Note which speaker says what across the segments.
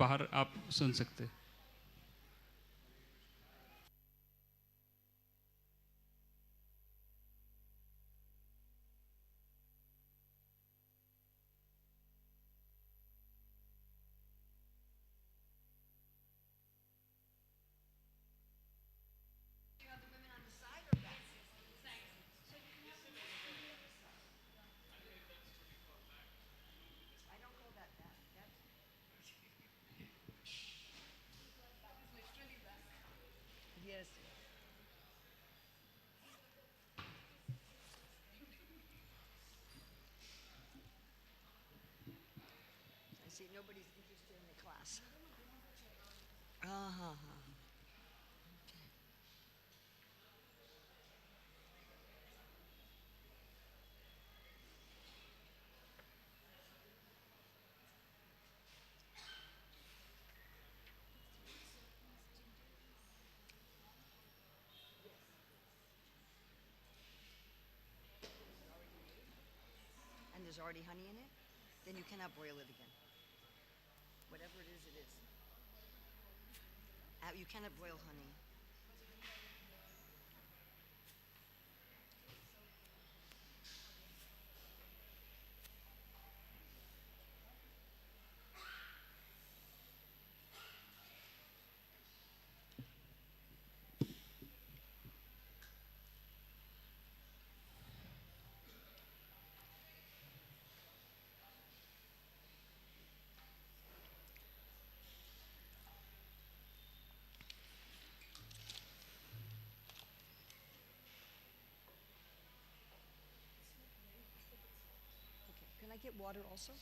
Speaker 1: बाहर आप सुन सकते।
Speaker 2: Yes. I see nobody's interested in the class. Uh-huh. And there's already honey in it? Then you cannot boil it again. Whatever it is, it is. You cannot boil honey. Okay, can I get water also?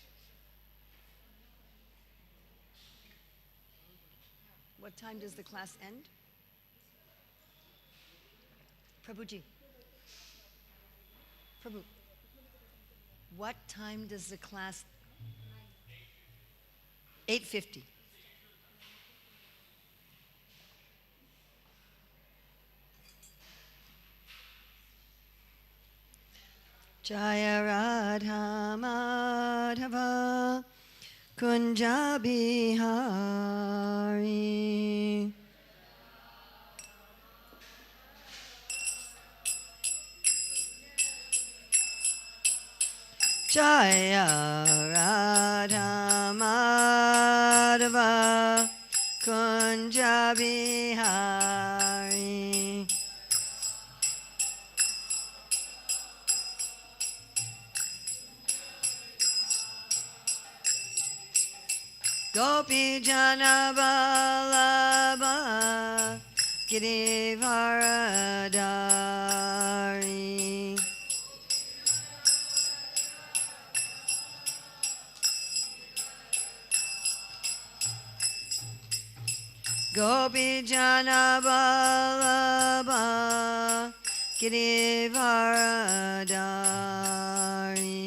Speaker 2: What time does the class end? Prabhuji. Prabhu. What time does the class? 8:50. Jaya Radha Madhava Kunja Bihari. Jaya Radha Madhava Kunja Bihari. Gopi Jana Vallabha Girivaradari. Gopi Jana Vallabha Girivaradari.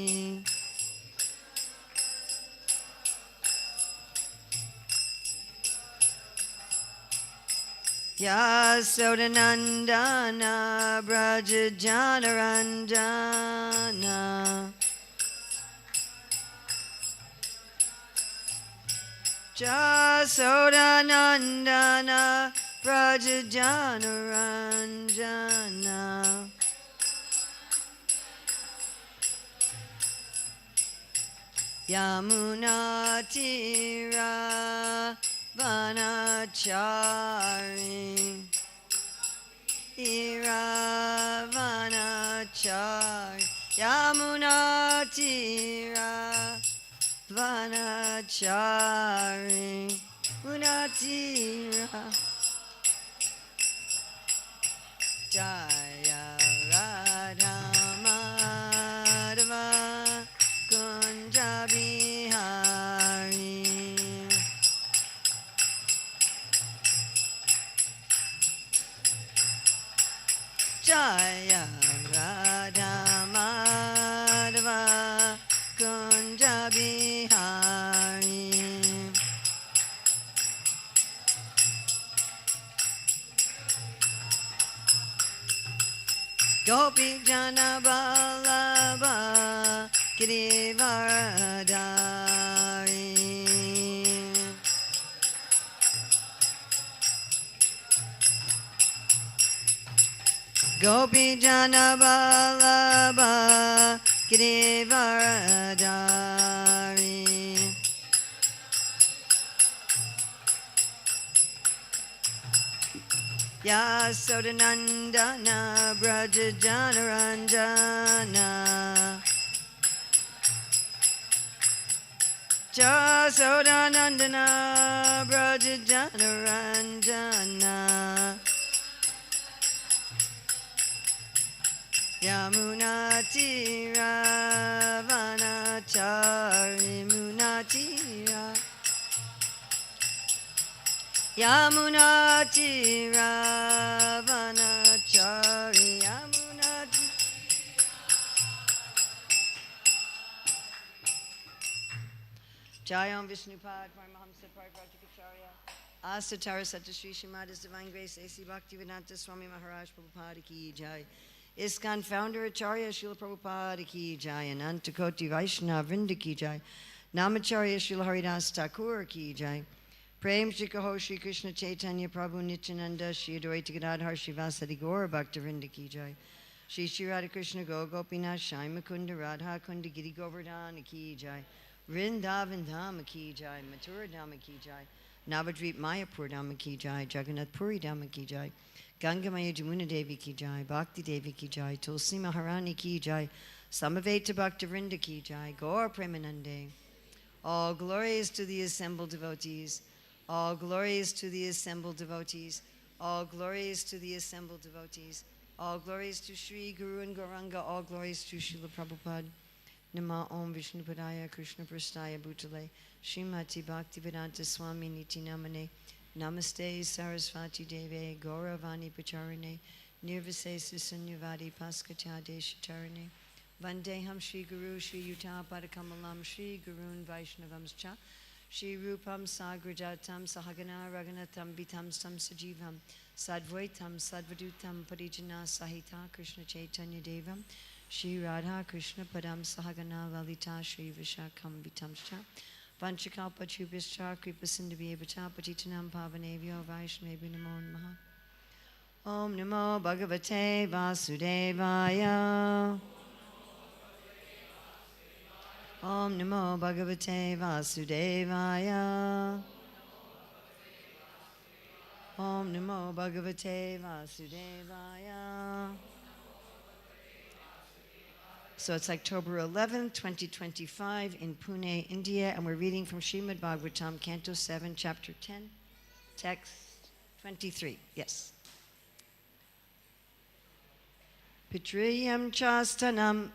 Speaker 2: Yasodanandana Braja Janarandana. Jasodanandana Braja Janarandana. Yamuna Tira Vanachari. Iravanachari. Yamuna Tira Vanachari. Munatira. Jaya Radha Madhava Kunja Bihari. Jaya Radha Madhava Kunja Bihari. Gopi Jana Vallabha Girivaradari. Gopi Jana Vallabha Girivaradari. Yasodanandana Braja Janaranjana. Jasodanandana Braja Janaranjana. Yamunatira Vanachari Munatira. Yamunatira Vanachari Yamunati. Jayam Vishnupad Paramahamsa Parivrajikacharya Asatara Satyashri Srimad His Divine Grace A.C. Bhaktivedanta Swami Maharaj Prabhupada Ki Jai. ISKCON founder Acharya Srila Prabhupada Ki Jai. Anantakoti Vaishnava Vrinda Ki Jai. Namacharya Srila Haridas Thakur Ki Jai. Prem Shri Kaho Shri Krishna Chaitanya Prabhu Nityananda Shri Adwaita Gadadhar Shri Vasadi Gaura Bhakta Vrinda Ki Jai. Shri Shri Radha Krishna Go Gopinath Shai Mukunda Radha Kunda Giri Govardhana Ki Jai. Vrindavan Dhama Ki Jai. Mathura Dhama Ki Jai. Navadvip Mayapur Dhama Ki Jai. Jagannath Puri Dhama Ki Jai. Ganga Maya Jamuna Devi Ki Jai. Bhakti Devi Ki Jai. Tulsi Maharani Ki Jai. Samaveta Bhakta Vrinda Ki Jai. Gaur Premanande. All glories to the assembled devotees. All glories to the assembled devotees. All glories to the assembled devotees. All glories to Sri Guru and Gauranga. All glories to Srila Prabhupada. Nama Om Vishnupadaya Krishna Prastaya Bhutale Srimati Bhaktivedanta Swami Niti Namane Namaste Sarasvati Deve Gauravani Pacharane Nirvase Sisanyavadi Paskatya Deshatarane Vandeham Shri Guru Shri Yuta Padakamalam Shri Gurun Vaishnavamscha Shri Rupam Sagrajatam Sahagana Raganatam Vitam Sam Sajivam Sadvaitam Sadvadutam Parijana Sahita Krishna Chaitanya Devam Shri Radha Krishna Padam Sahagana Lalita Shri Vishakam Vitamscha Vanchakalpa Chubhischa Kripa Sindhavibhata Patitanam Pavanevyo Vaishnavi Namo Namaha. Om Namo Bhagavate Vasudevaya. Om Namo Bhagavate Vasudevaya. Om Namo Bhagavate Vasudevaya. So it's October 11th, 2025 in Pune, India, and we're reading from Srimad Bhagavatam, Canto 7, Chapter 10, Text 23. Yes. Pitriyam chastanam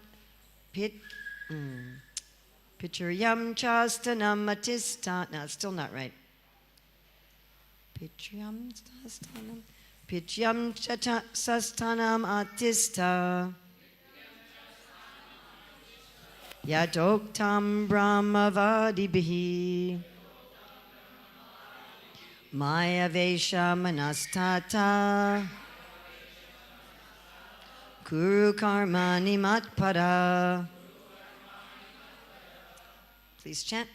Speaker 2: Pitriyam chastanam atista. No, it's still not right. Pitriyam chastanam Pitriyam chastanam atista. Yadoktam brahmavadibhi Maya Vesha Manastata Kuru Karmani Matpada. Please chant.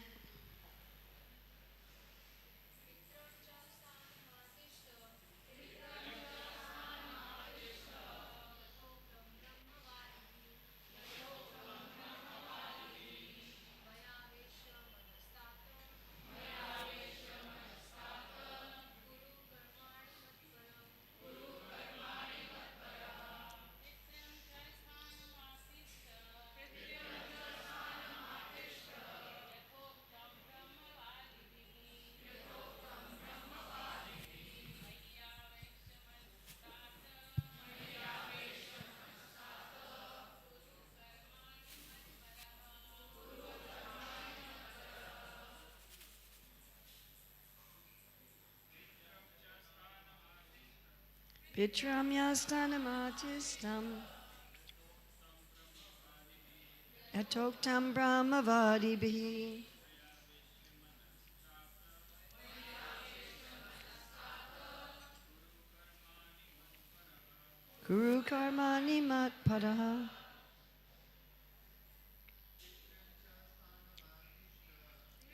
Speaker 2: Pitram yastanamatistam Atoktam brahmavadibhi Guru karmani matpada.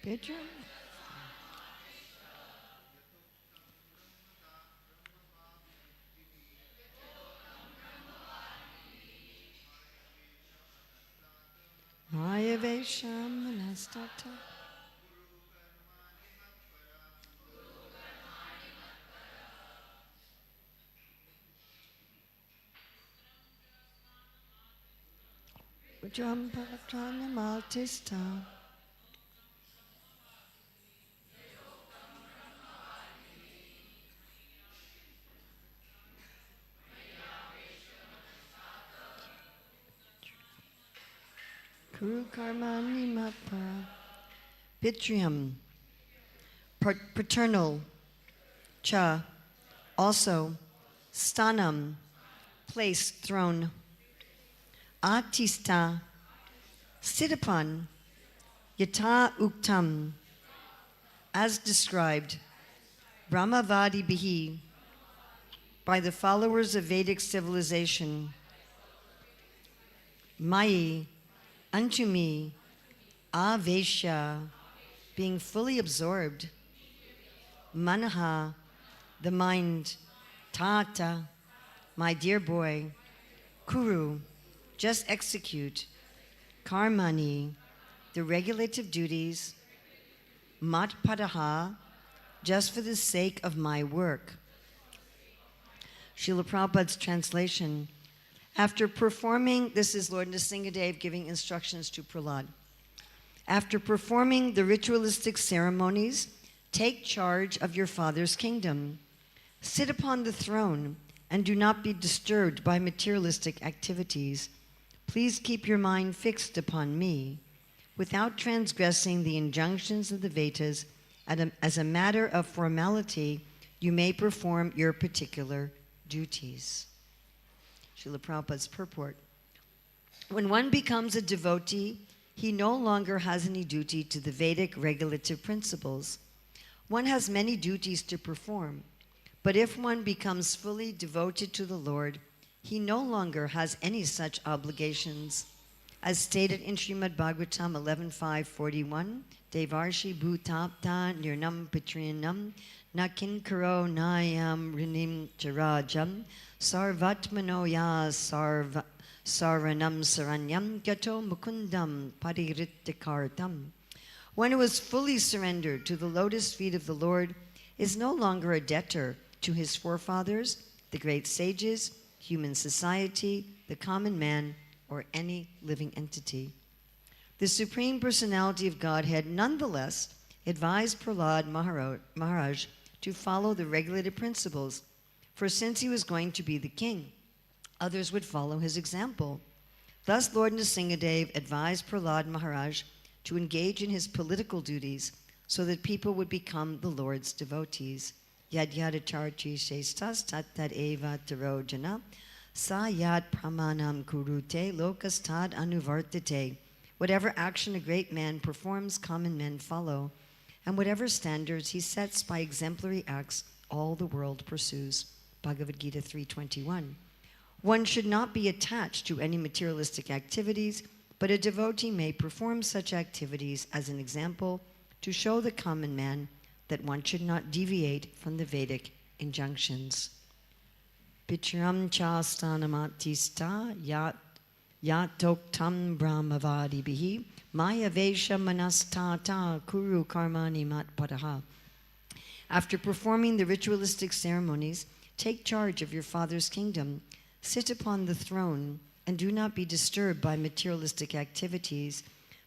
Speaker 2: Pitram Manastata. Maltista. Kuru Karmani Mapara. Pitrium, paternal. Cha, also. Stanam, place, throne. Atista, sit upon. Yata uktam, as described. Brahmavadi bihi, by the followers of Vedic civilization. Mayi, unto me. Avesha, being fully absorbed. Manaha, the mind. Tata, my dear boy. Kuru, just execute. Karmani, the regulative duties. Matpadaha, just for the sake of my work. Srila Prabhupada's translation. After performing, this is Lord Nrsingadev giving instructions to Prahlad. After performing the ritualistic ceremonies, take charge of your father's kingdom. Sit upon the throne and do not be disturbed by materialistic activities. Please keep your mind fixed upon me. Without transgressing the injunctions of the Vedas, as a matter of formality, you may perform your particular duties. Srila Prabhupada's purport. When one becomes a devotee, he no longer has any duty to the Vedic regulative principles. One has many duties to perform, but if one becomes fully devoted to the Lord, he no longer has any such obligations. As stated in Srimad Bhagavatam 11.5.41, Devarshi bhutapta nirnam pitrinam nakin karo nayam rinim charajam sarvatmanoya saranam saranyam gato mukundam pariritikartam. One who is fully surrendered to the lotus feet of the Lord is no longer a debtor to his forefathers, the great sages, human society, the common man, or any living entity. The Supreme Personality of Godhead nonetheless advised Prahlad Maharaj to follow the regulated principles, for since he was going to be the king, others would follow his example. Thus Lord Nrsingadev advised Prahlad Maharaj to engage in his political duties so that people would become the Lord's devotees. Yad yadacharchi shestas tat tad eva tarojana sa yad pramanam kurute lokas tad anuvartate. Whatever action a great man performs, common men follow, and whatever standards he sets by exemplary acts, all the world pursues. Bhagavad Gita 3:21. One should not be attached to any materialistic activities, but a devotee may perform such activities as an example to show the common man that one should not deviate from the Vedic injunctions. Pitram chastanamatista yatoktam brahmavadi bihi maya vesha manastata kuru karmani matpadaha. After performing the ritualistic ceremonies, take charge of your father's kingdom, sit upon the throne, and do not be disturbed by materialistic activities.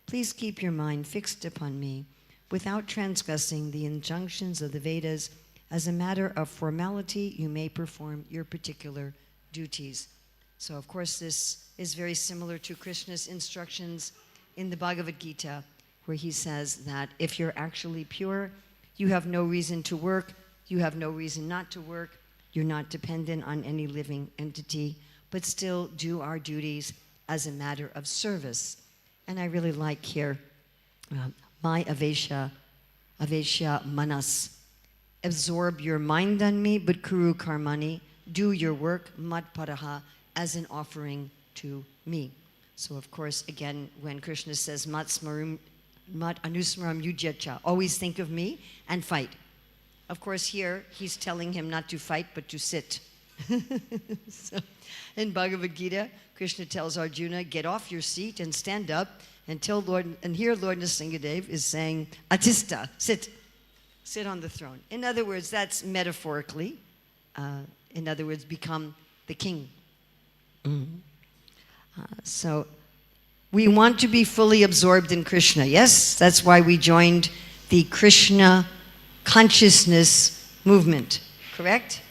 Speaker 2: Please keep your mind fixed upon me, without transgressing the injunctions of the Vedas. As a matter of formality, you may perform your particular duties. So, of course, this is very similar to Krishna's instructions in the Bhagavad Gita, where he says that if you're actually pure, you have no reason to work, you have no reason not to work, you're not dependent on any living entity, but still do our duties as a matter of service. And I really like here, my avesha manas. Absorb your mind on me, but kuru karmani, do your work, matpadaha, as an offering to me. So of course, again, when Krishna says mat anusmaram yujyacha, always think of me and fight. Of course, here he's telling him not to fight, but to sit. So, in Bhagavad Gita, Krishna tells Arjuna, get off your seat and stand up And here Lord Nrsingadev is saying, Atista, sit on the throne. In other words, that's metaphorically. In other words, become the king. So we want to be fully absorbed in Krishna. Yes, that's why we joined the Krishna consciousness movement. Correct?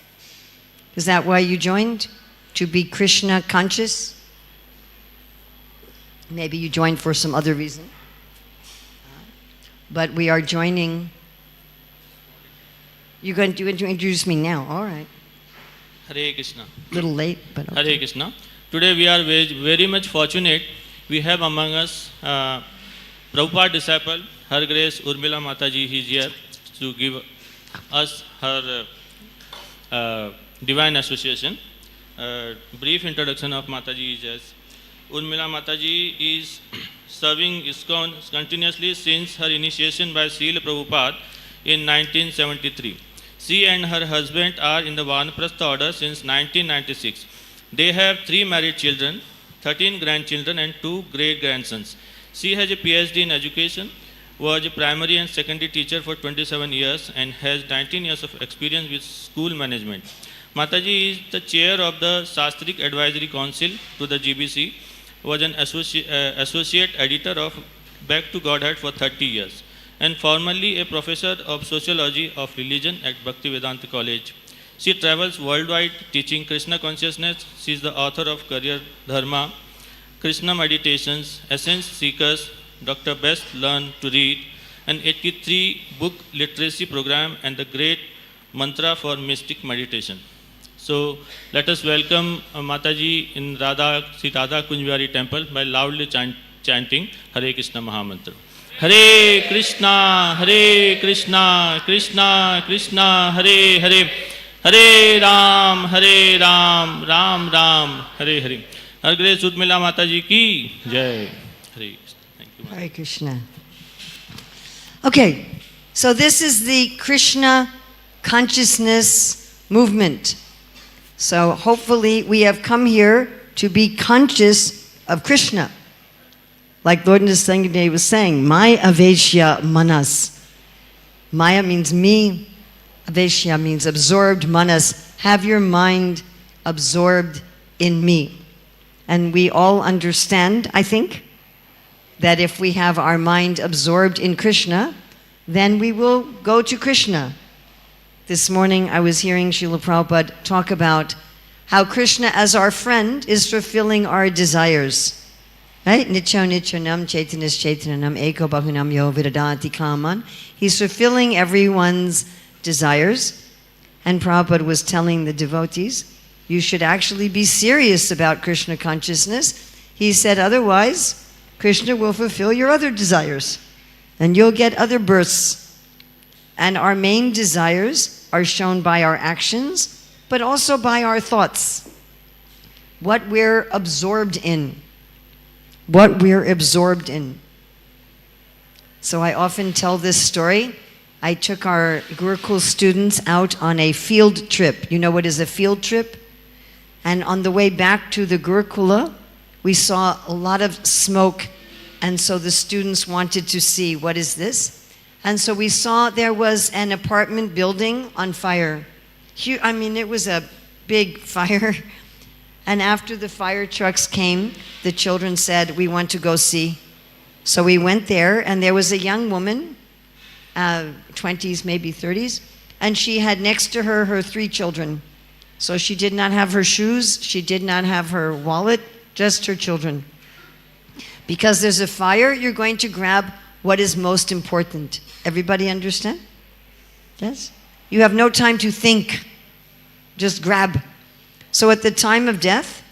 Speaker 2: Is that why you joined? To be Krishna conscious? Maybe you joined for some other reason. But we are joining. You're going to introduce me now. All right.
Speaker 1: Hare Krishna.
Speaker 2: A little late, but okay.
Speaker 1: Hare Krishna. Today we are very much fortunate. We have among us Prabhupada disciple, Her Grace Urmila Mataji. He is here to give us her divine association. Brief introduction of Mataji is as Urmila Mataji is serving ISKCON continuously since her initiation by Srila Prabhupada in 1973. She and her husband are in the Vanaprastha order since 1996. They have 3 married children, 13 grandchildren and 2 great-grandsons. She has a PhD in education, was a primary and secondary teacher for 27 years and has 19 years of experience with school management. Mataji is the chair of the Shastric Advisory Council to the GBC, was an associate editor of Back to Godhead for 30 years, and formerly a professor of sociology of religion at Bhaktivedanta College. She travels worldwide teaching Krishna consciousness. She is the author of Career Dharma, Krishna Meditations, Essence Seekers, Dr. Best Learn to Read, an 83-book literacy program, and the Great Mantra for Mystic Meditation. So let us welcome Mataji in Sri Radha Kunjwari temple by loudly chanting Hare Krishna Mahamantra. Hare Krishna, Krishna Krishna, Hare Hare, Hare Ram, Ram Ram, Hare Hare. Her Grace Urmila Mataji ki Jai. Hare Krishna. Thank you.
Speaker 2: Hare Krishna. Okay, so this is the Krishna consciousness movement. So hopefully we have come here to be conscious of Krishna. Like Lord Nrsingadev was saying, Maya Aveshya Manas. Maya means me, Aveshya means absorbed, Manas, have your mind absorbed in me. And we all understand, I think, that if we have our mind absorbed in Krishna, then we will go to Krishna. This morning I was hearing Srila Prabhupada talk about how Krishna as our friend is fulfilling our desires. Right? Nityo Nityanam Chaitanas Chaitananam Eko Bahunam Yo Vidadanti Kaman. He's fulfilling everyone's desires. And Prabhupada was telling the devotees, you should actually be serious about Krishna consciousness. He said otherwise, Krishna will fulfill your other desires. And you'll get other births. And our main desires are shown by our actions, but also by our thoughts. What we're absorbed in. What we're absorbed in. So I often tell this story. I took our Gurukul students out on a field trip. You know what is a field trip? And on the way back to the Gurukula, we saw a lot of smoke. And so the students wanted to see, what is this? And so we saw there was an apartment building on fire. I mean, it was a big fire. And after the fire trucks came, the children said, we want to go see. So we went there, and there was a young woman, 20s, maybe 30s, and she had next to her her 3 children. So she did not have her shoes, she did not have her wallet, just her children. Because there's a fire, you're going to grab what is most important. Everybody understand? Yes? You have no time to think. Just grab. So at the time of death,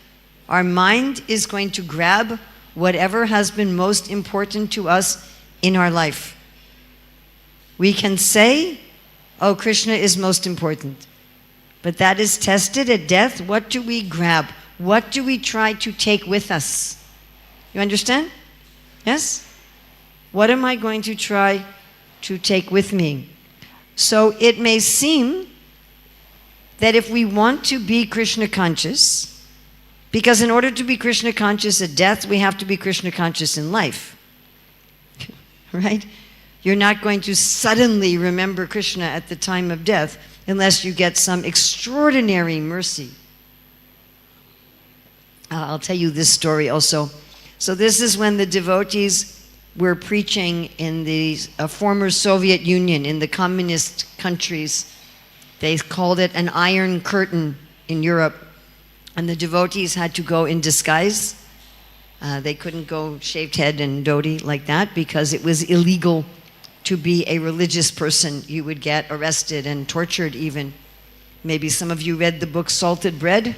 Speaker 2: our mind is going to grab whatever has been most important to us in our life. We can say, oh, Krishna is most important. But that is tested at death. What do we grab? What do we try to take with us? You understand? Yes? What am I going to try to take with me? So it may seem that if we want to be Krishna conscious, because in order to be Krishna conscious at death, we have to be Krishna conscious in life. right? You're not going to suddenly remember Krishna at the time of death unless you get some extraordinary mercy. I'll tell you this story also. So this is when the devotees were preaching in the former Soviet Union, in the communist countries. They called it an Iron Curtain in Europe. And the devotees had to go in disguise. They couldn't go shaved head and dhoti like that because it was illegal to be a religious person. You would get arrested and tortured even. Maybe some of you read the book Salted Bread?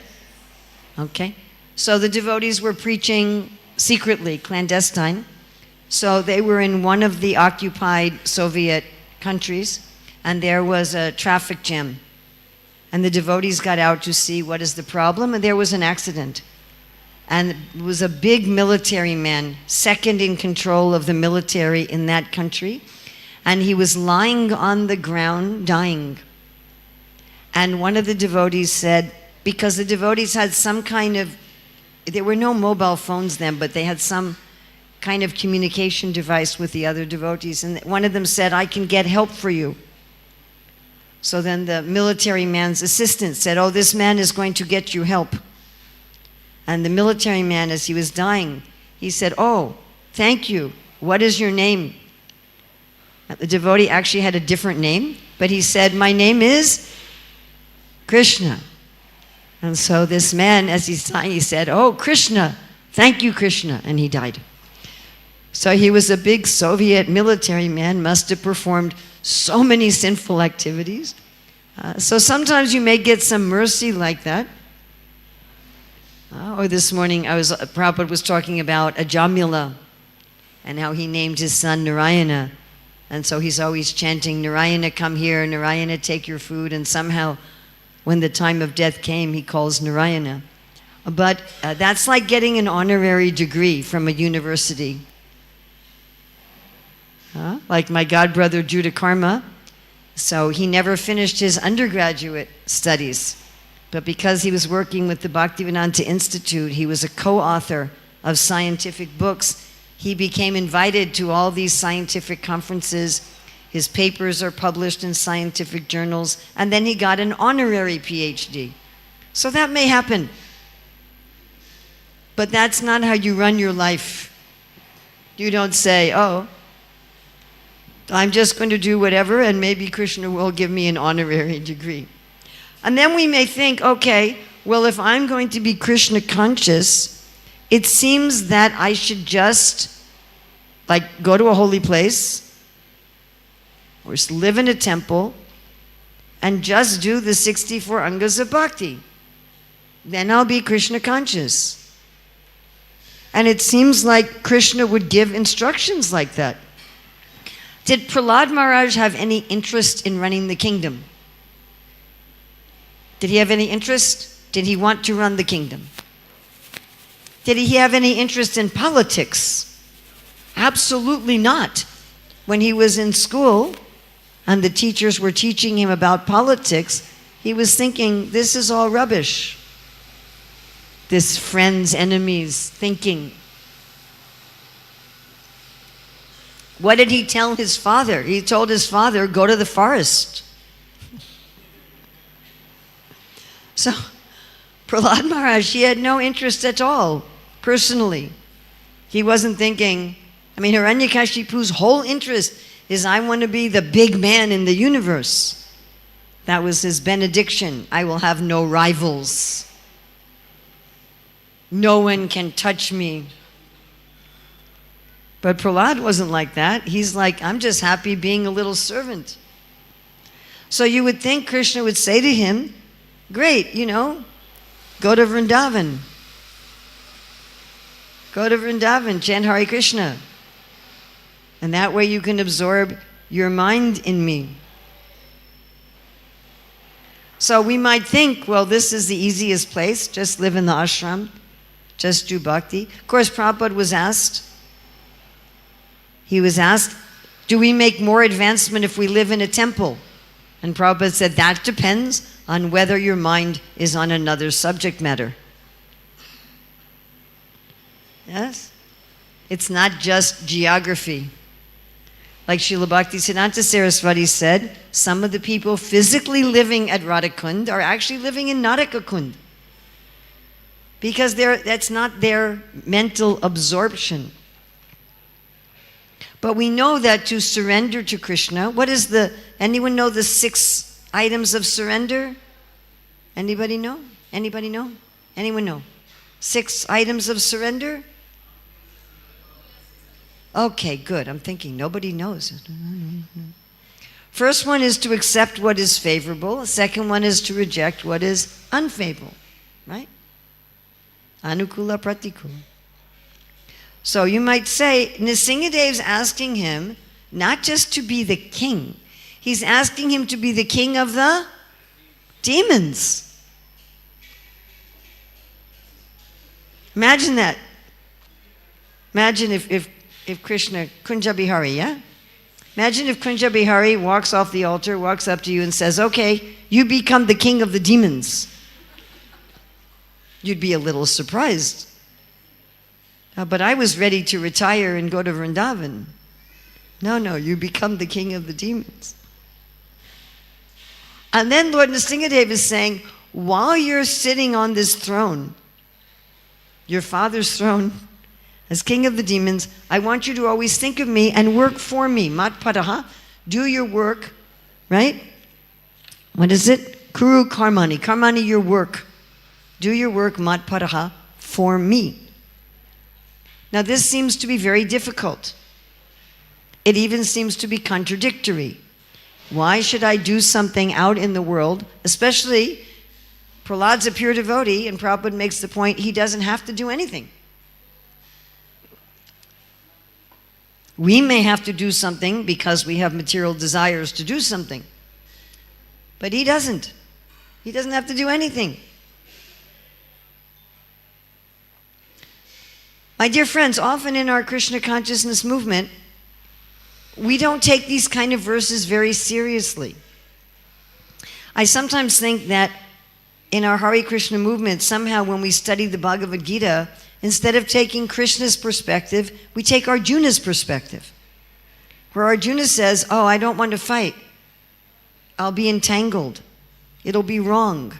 Speaker 2: Okay. So the devotees were preaching secretly, clandestine. So they were in one of the occupied Soviet countries, and there was a traffic jam. And the devotees got out to see what is the problem, and there was an accident. And it was a big military man, second in control of the military in that country, and he was lying on the ground, dying. And one of the devotees said, because the devotees had some kind of, there were no mobile phones then, but they had some kind of communication device with the other devotees, and one of them said, I can get help for you. So then the military man's assistant said, oh, this man is going to get you help. And the military man, as he was dying, he said, oh, thank you. What is your name? The devotee actually had a different name, but he said, my name is Krishna. And so this man, as he's dying, he said, oh, Krishna, thank you, Krishna. And he died. So he was a big Soviet military man, must have performed so many sinful activities. So sometimes you may get some mercy like that. Or this morning, Prabhupada was talking about Ajamila and how he named his son Narayana. And so he's always chanting, Narayana, come here, Narayana, take your food. And somehow, when the time of death came, he calls Narayana. But that's like getting an honorary degree from a university. Like my godbrother Judah Karma. So he never finished his undergraduate studies. But because he was working with the Bhaktivedanta Institute, he was a co-author of scientific books. He became invited to all these scientific conferences. His papers are published in scientific journals. And then he got an honorary PhD. So that may happen. But that's not how you run your life. You don't say, oh, I'm just going to do whatever and maybe Krishna will give me an honorary degree. And then we may think, okay, well, if I'm going to be Krishna conscious, it seems that I should just go to a holy place or live in a temple and just do the 64 angas of bhakti. Then I'll be Krishna conscious. And it seems like Krishna would give instructions like that. Did Prahlad Maharaj have any interest in running the kingdom? Did he have any interest? Did he want to run the kingdom? Did he have any interest in politics? Absolutely not. When he was in school and the teachers were teaching him about politics, he was thinking, this is all rubbish. This friends, enemies thinking. What did he tell his father? He told his father, go to the forest. So, Prahlad Maharaj, he had no interest at all, personally. He wasn't thinking, Hiranyakashipu's whole interest is, I want to be the big man in the universe. That was his benediction. I will have no rivals. No one can touch me. But Prahlad wasn't like that. He's like, I'm just happy being a little servant. So you would think Krishna would say to him, great, go to Vrindavan. Go to Vrindavan, chant Hare Krishna. And that way you can absorb your mind in me. So we might think, well, this is the easiest place. Just live in the ashram. Just do bhakti. Of course, Prabhupada was asked, do we make more advancement if we live in a temple? And Prabhupada said, that depends on whether your mind is on another subject matter. Yes? It's not just geography. Like Srila Bhaktisiddhanta Saraswati said, some of the people physically living at Radhakund are actually living in Narakakund. Because that's not their mental absorption. But we know that to surrender to Krishna, anyone know the 6 items of surrender? Anybody know? Anybody know? Anyone know? 6 items of surrender? Okay, good. I'm thinking nobody knows. First one is to accept what is favorable. The second one is to reject what is unfavorable, right? Anukula pratikula. So you might say, Nrsingadev's asking him not just to be the king, he's asking him to be the king of the demons. Imagine that. Imagine if Krishna, Kunja Bihari, yeah? Imagine if Kunja Bihari walks off the altar, walks up to you and says, okay, you become the king of the demons. You'd be a little surprised. But I was ready to retire and go to Vrindavan. No, you become the king of the demons. And then Lord Nrsingadev is saying, while you're sitting on this throne, your father's throne, as king of the demons, I want you to always think of me and work for me. Matpadaha, do your work, right? What is it? Kuru karmani. Karmani, your work. Do your work, matpadaha, for me. Now this seems to be very difficult. It even seems to be contradictory. Why should I do something out in the world? Especially, Prahlad's a pure devotee, and Prabhupada makes the point, he doesn't have to do anything. We may have to do something because we have material desires to do something. But he doesn't. He doesn't have to do anything. My dear friends, often in our Krishna consciousness movement, we don't take these kind of verses very seriously. I sometimes think that in our Hare Krishna movement, somehow when we study the Bhagavad Gita, instead of taking Krishna's perspective, we take Arjuna's perspective. Where Arjuna says, oh, I don't want to fight. I'll be entangled. It'll be wrong.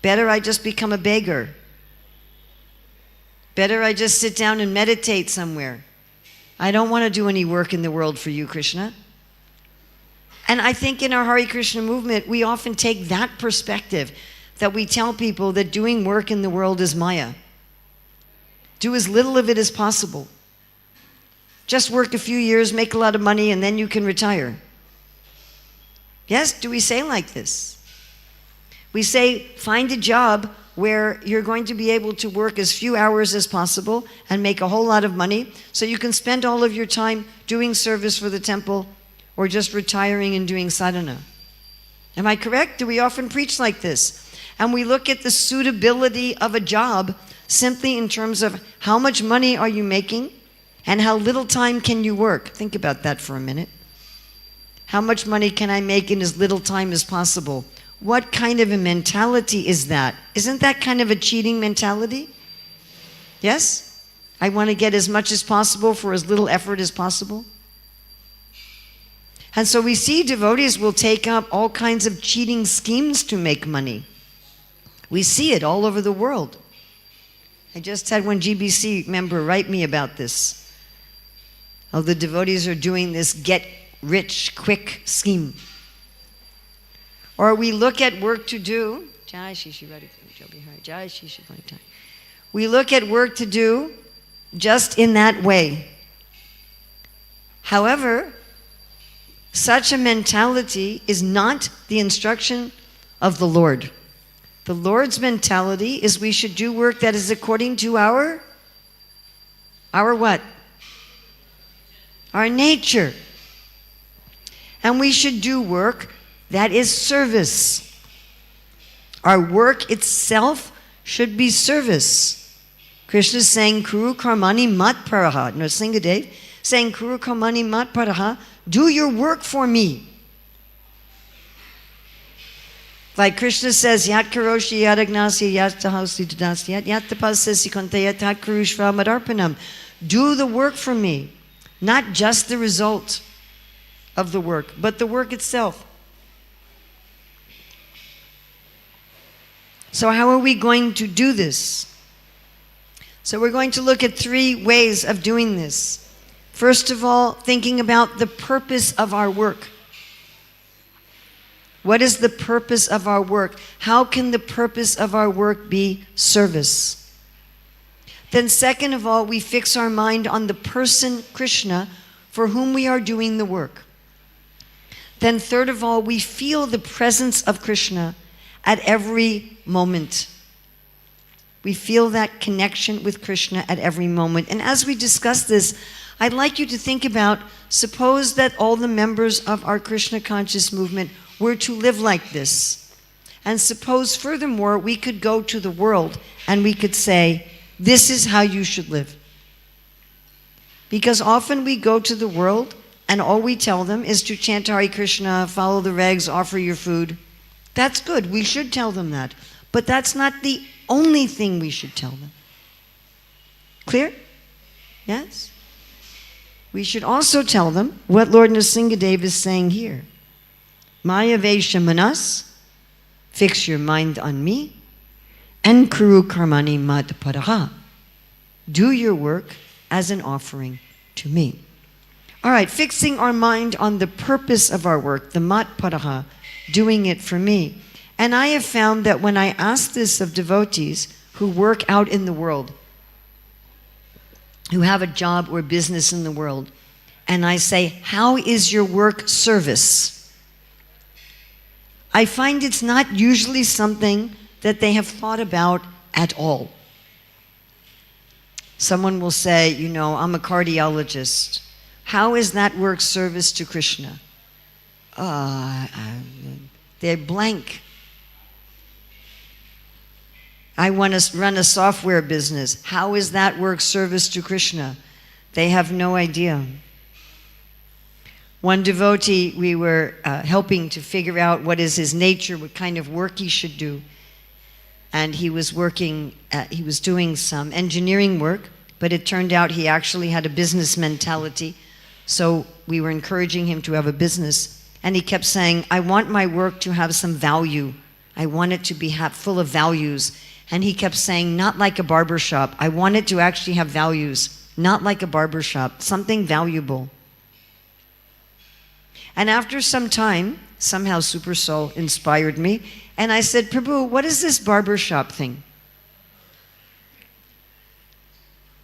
Speaker 2: Better I just become a beggar. Better I just sit down and meditate somewhere. I don't want to do any work in the world for you, Krishna. And I think in our Hare Krishna movement, we often take that perspective, that we tell people that doing work in the world is Maya. Do as little of it as possible. Just work a few years, make a lot of money, and then you can retire. Yes, do we say like this? We say, find a job where you're going to be able to work as few hours as possible and make a whole lot of money, so you can spend all of your time doing service for the temple or just retiring and doing sadhana. Am I correct? Do we often preach like this? And we look at the suitability of a job simply in terms of how much money are you making and how little time can you work. Think about that for a minute. How much money can I make in as little time as possible? What kind of a mentality is that? Isn't that kind of a cheating mentality? Yes? I want to get as much as possible for as little effort as possible. And so we see devotees will take up all kinds of cheating schemes to make money. We see it all over the world. I just had one GBC member write me about this. Oh, the devotees are doing this get-rich-quick scheme. Or we look at work to do. We look at work to do just in that way. However, such a mentality is not the instruction of the Lord. The Lord's mentality is we should do work that is according to our what? Our nature. And we should do work that is service. Our work itself should be service. Krishna is saying, Kuru karmani mat paraha. Nrsingadev saying, Kuru karmani mat paraha. Do your work for me. Like Krishna says, Yat karoshi yat agnasi yat tahasi dadasi yat tapasasi kontaya tat kurushva madarpanam. Do the work for me, not just the result. of the work, but the work itself. So how are we going to do this? So we're going to look at 3 ways of doing this. First of all, thinking about the purpose of our work. What is the purpose of our work? How can the purpose of our work be service? Then second of all, we fix our mind on the person, Krishna, for whom we are doing the work. Then third of all, we feel the presence of Krishna at every moment. We feel that connection with Krishna at every moment. And as we discuss this, I'd like you to think about, suppose that all the members of our Krishna conscious movement were to live like this. And suppose furthermore, we could go to the world and we could say, this is how you should live. Because often we go to the world and all we tell them is to chant Hare Krishna, follow the regs, offer your food. That's good. We should tell them that. But that's not the only thing we should tell them. Clear? Yes? We should also tell them what Lord Nrsingadev is saying here. Maya Vesha Manas, fix your mind on me, and Kuru Karmani Mat Paraha, do your work as an offering to me. All right, fixing our mind on the purpose of our work, the Mat Paraha, doing it for me. And I have found that when I ask this of devotees who work out in the world, who have a job or business in the world, and I say, how is your work service? I find it's not usually something that they have thought about at all. Someone will say, you know, I'm a cardiologist. How is that work service to Krishna? They're blank. I want to run a software business. How is that work service to Krishna? They have no idea. One devotee, we were helping to figure out what is his nature, what kind of work he should do. And he was doing some engineering work, but it turned out he actually had a business mentality. So we were encouraging him to have a business. And he kept saying, I want my work to have some value. I want it to be full of values. And he kept saying, not like a barber shop. I want it to actually have values, not like a barber shop, something valuable. And after some time, somehow Super Soul inspired me, and I said, Prabhu, what is this barber shop thing?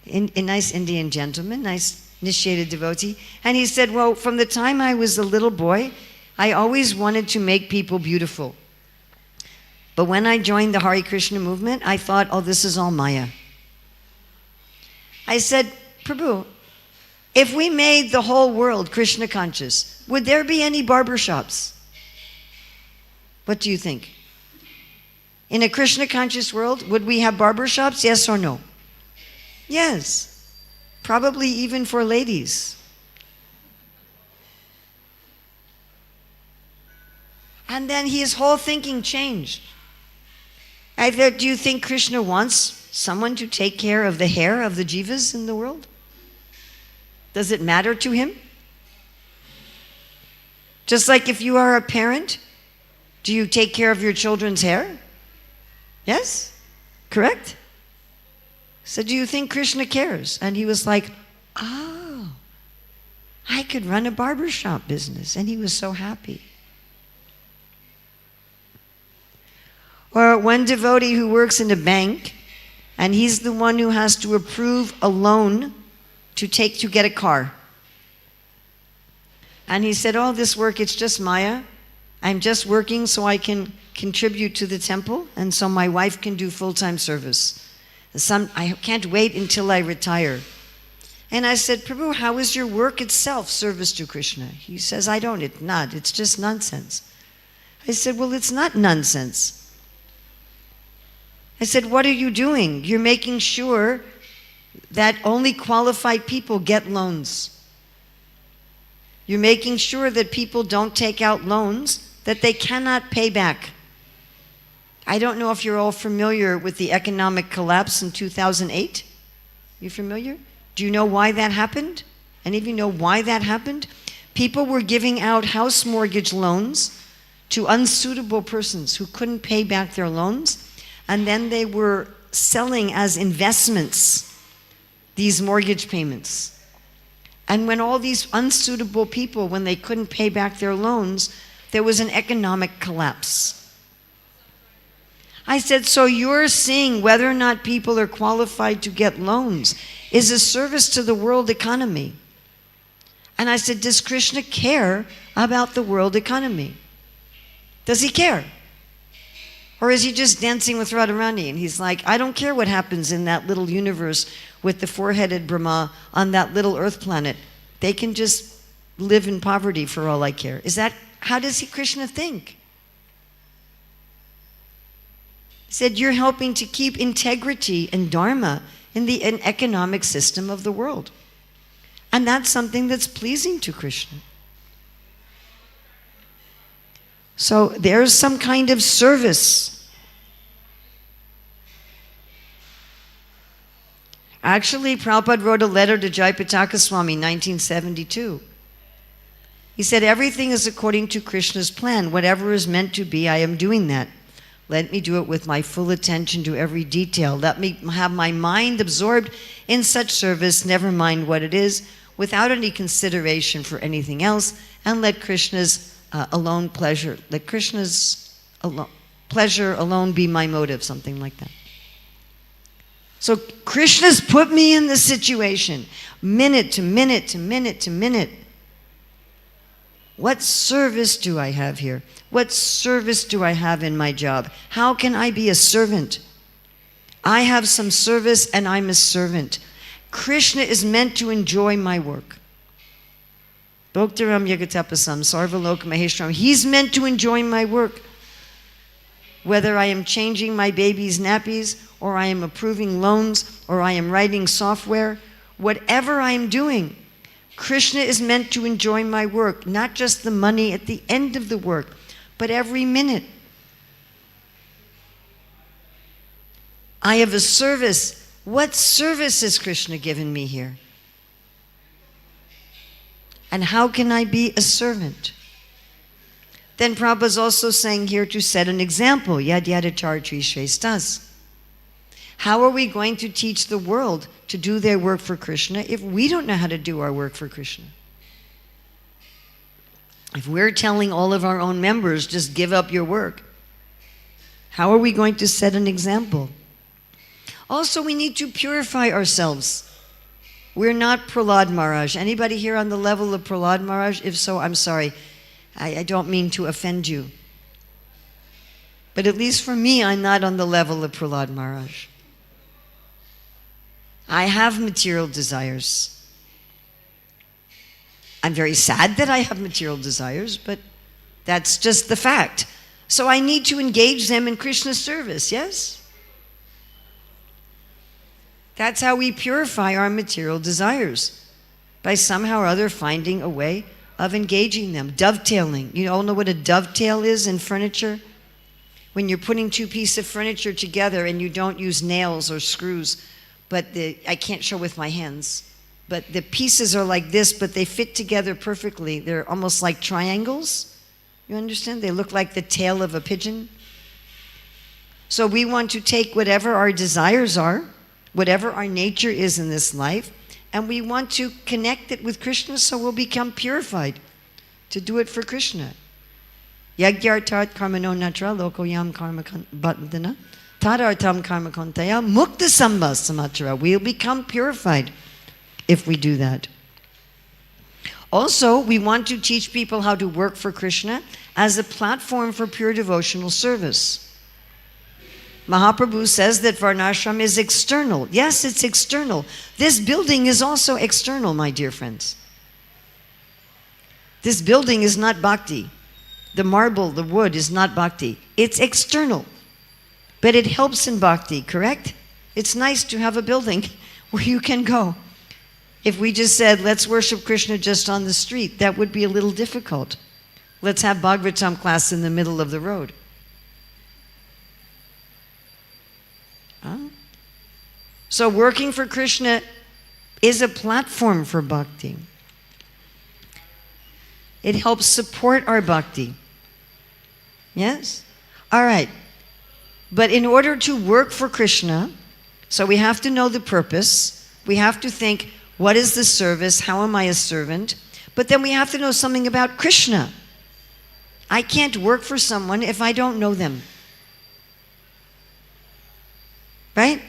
Speaker 2: A nice Indian gentleman, nice initiated devotee. And he said, well, from the time I was a little boy, I always wanted to make people beautiful. But when I joined the Hare Krishna movement, I thought, oh, this is all Maya. I said, Prabhu, if we made the whole world Krishna conscious, would there be any barber shops? What do you think? In a Krishna conscious world, would we have barber shops? Yes or no? Yes. Probably even for ladies. And then his whole thinking changed. I said, do you think Krishna wants someone to take care of the hair of the jivas in the world? Does it matter to him? Just like if you are a parent, do you take care of your children's hair? Yes? Correct? So do you think Krishna cares? And he was like, oh, I could run a barbershop business. And he was so happy. Or one devotee who works in a bank, and he's the one who has to approve a loan to get a car. And he said, oh, this work, it's just Maya. I'm just working so I can contribute to the temple, and so my wife can do full-time service. I can't wait until I retire. And I said, Prabhu, how is your work itself service to Krishna? He says, it's just nonsense. I said, well, it's not nonsense. I said, what are you doing? You're making sure that only qualified people get loans. You're making sure that people don't take out loans that they cannot pay back. I don't know if you're all familiar with the economic collapse in 2008. You familiar? Do you know why that happened? Any of you know why that happened? People were giving out house mortgage loans to unsuitable persons who couldn't pay back their loans, and then they were selling as investments these mortgage payments. And when all these unsuitable people, when they couldn't pay back their loans, there was an economic collapse. I said, so you're seeing whether or not people are qualified to get loans is a service to the world economy. And I said, does Krishna care about the world economy? Does he care? Or is he just dancing with Radharani? And he's like, I don't care what happens in that little universe with the four-headed Brahma on that little earth planet. They can just live in poverty for all I care. Is that, how does Krishna think? He said, you're helping to keep integrity and dharma in the economic system of the world. And that's something that's pleasing to Krishna. So there's some kind of service. Actually, Prabhupada wrote a letter to Jayapataka Swami in 1972. He said, everything is according to Krishna's plan. Whatever is meant to be, I am doing that. Let me do it with my full attention to every detail. Let me have my mind absorbed in such service, never mind what it is, without any consideration for anything else, and let Krishna's let Krishna's pleasure alone be my motive, something like that. So Krishna's put me in this situation, minute to minute to minute to minute. What service do I have here? What service do I have in my job? How can I be a servant? I have some service and I'm a servant. Krishna is meant to enjoy my work. Bhoktaram Yagatapasam Sarvaloka Maheshwaram. He's meant to enjoy my work. Whether I am changing my baby's nappies, or I am approving loans, or I am writing software, whatever I am doing, Krishna is meant to enjoy my work, not just the money at the end of the work, but every minute. I have a service. What service has Krishna given me here? And how can I be a servant? Then Prabhupada's also saying here to set an example. Yad yadachartri shrestas. How are we going to teach the world to do their work for Krishna if we don't know how to do our work for Krishna? If we're telling all of our own members, just give up your work, how are we going to set an example? Also, we need to purify ourselves. We're not Prahlad Maharaj. Anybody here on the level of Prahlad Maharaj? If so, I'm sorry. I don't mean to offend you. But at least for me, I'm not on the level of Prahlad Maharaj. I have material desires. I'm very sad that I have material desires, but that's just the fact. So I need to engage them in Krishna's service, yes? That's how we purify our material desires, by somehow or other finding a way of engaging them. Dovetailing. You all know what a dovetail is in furniture? When you're putting two pieces of furniture together and you don't use nails or screws, but I can't show with my hands, but the pieces are like this, but they fit together perfectly. They're almost like triangles. You understand? They look like the tail of a pigeon. So we want to take whatever our desires are, whatever our nature is in this life, and we want to connect it with Krishna so we'll become purified to do it for Krishna. Yagyartat karmano natra lokoyam karma bandhana tadartam karma kontaya mukta sambha samatra. We'll become purified if we do that. Also, we want to teach people how to work for Krishna as a platform for pure devotional service. Mahaprabhu says that Varnashram is external. Yes, it's external. This building is also external, my dear friends. This building is not bhakti. The marble, the wood is not bhakti. It's external. But it helps in bhakti, correct? It's nice to have a building where you can go. If we just said, let's worship Krishna just on the street, that would be a little difficult. Let's have Bhagavatam class in the middle of the road. So working for Krishna is a platform for bhakti. It helps support our bhakti. Yes? All right. But in order to work for Krishna, so we have to know the purpose. We have to think, what is the service? How am I a servant? But then we have to know something about Krishna. I can't work for someone if I don't know them. Right?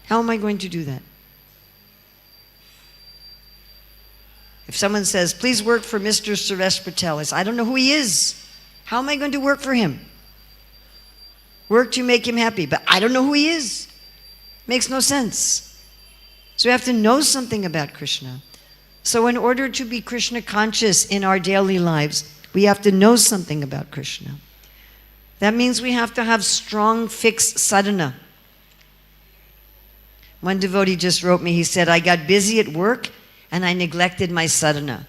Speaker 2: How am I going to do that? If someone says, please work for Mr. Suresh Patel, I say, I don't know who he is. How am I going to work for him? Work to make him happy, but I don't know who he is. Makes no sense. So we have to know something about Krishna. So in order to be Krishna conscious in our daily lives, we have to know something about Krishna. That means we have to have strong, fixed sadhana. One devotee just wrote me, he said, I got busy at work and I neglected my sadhana.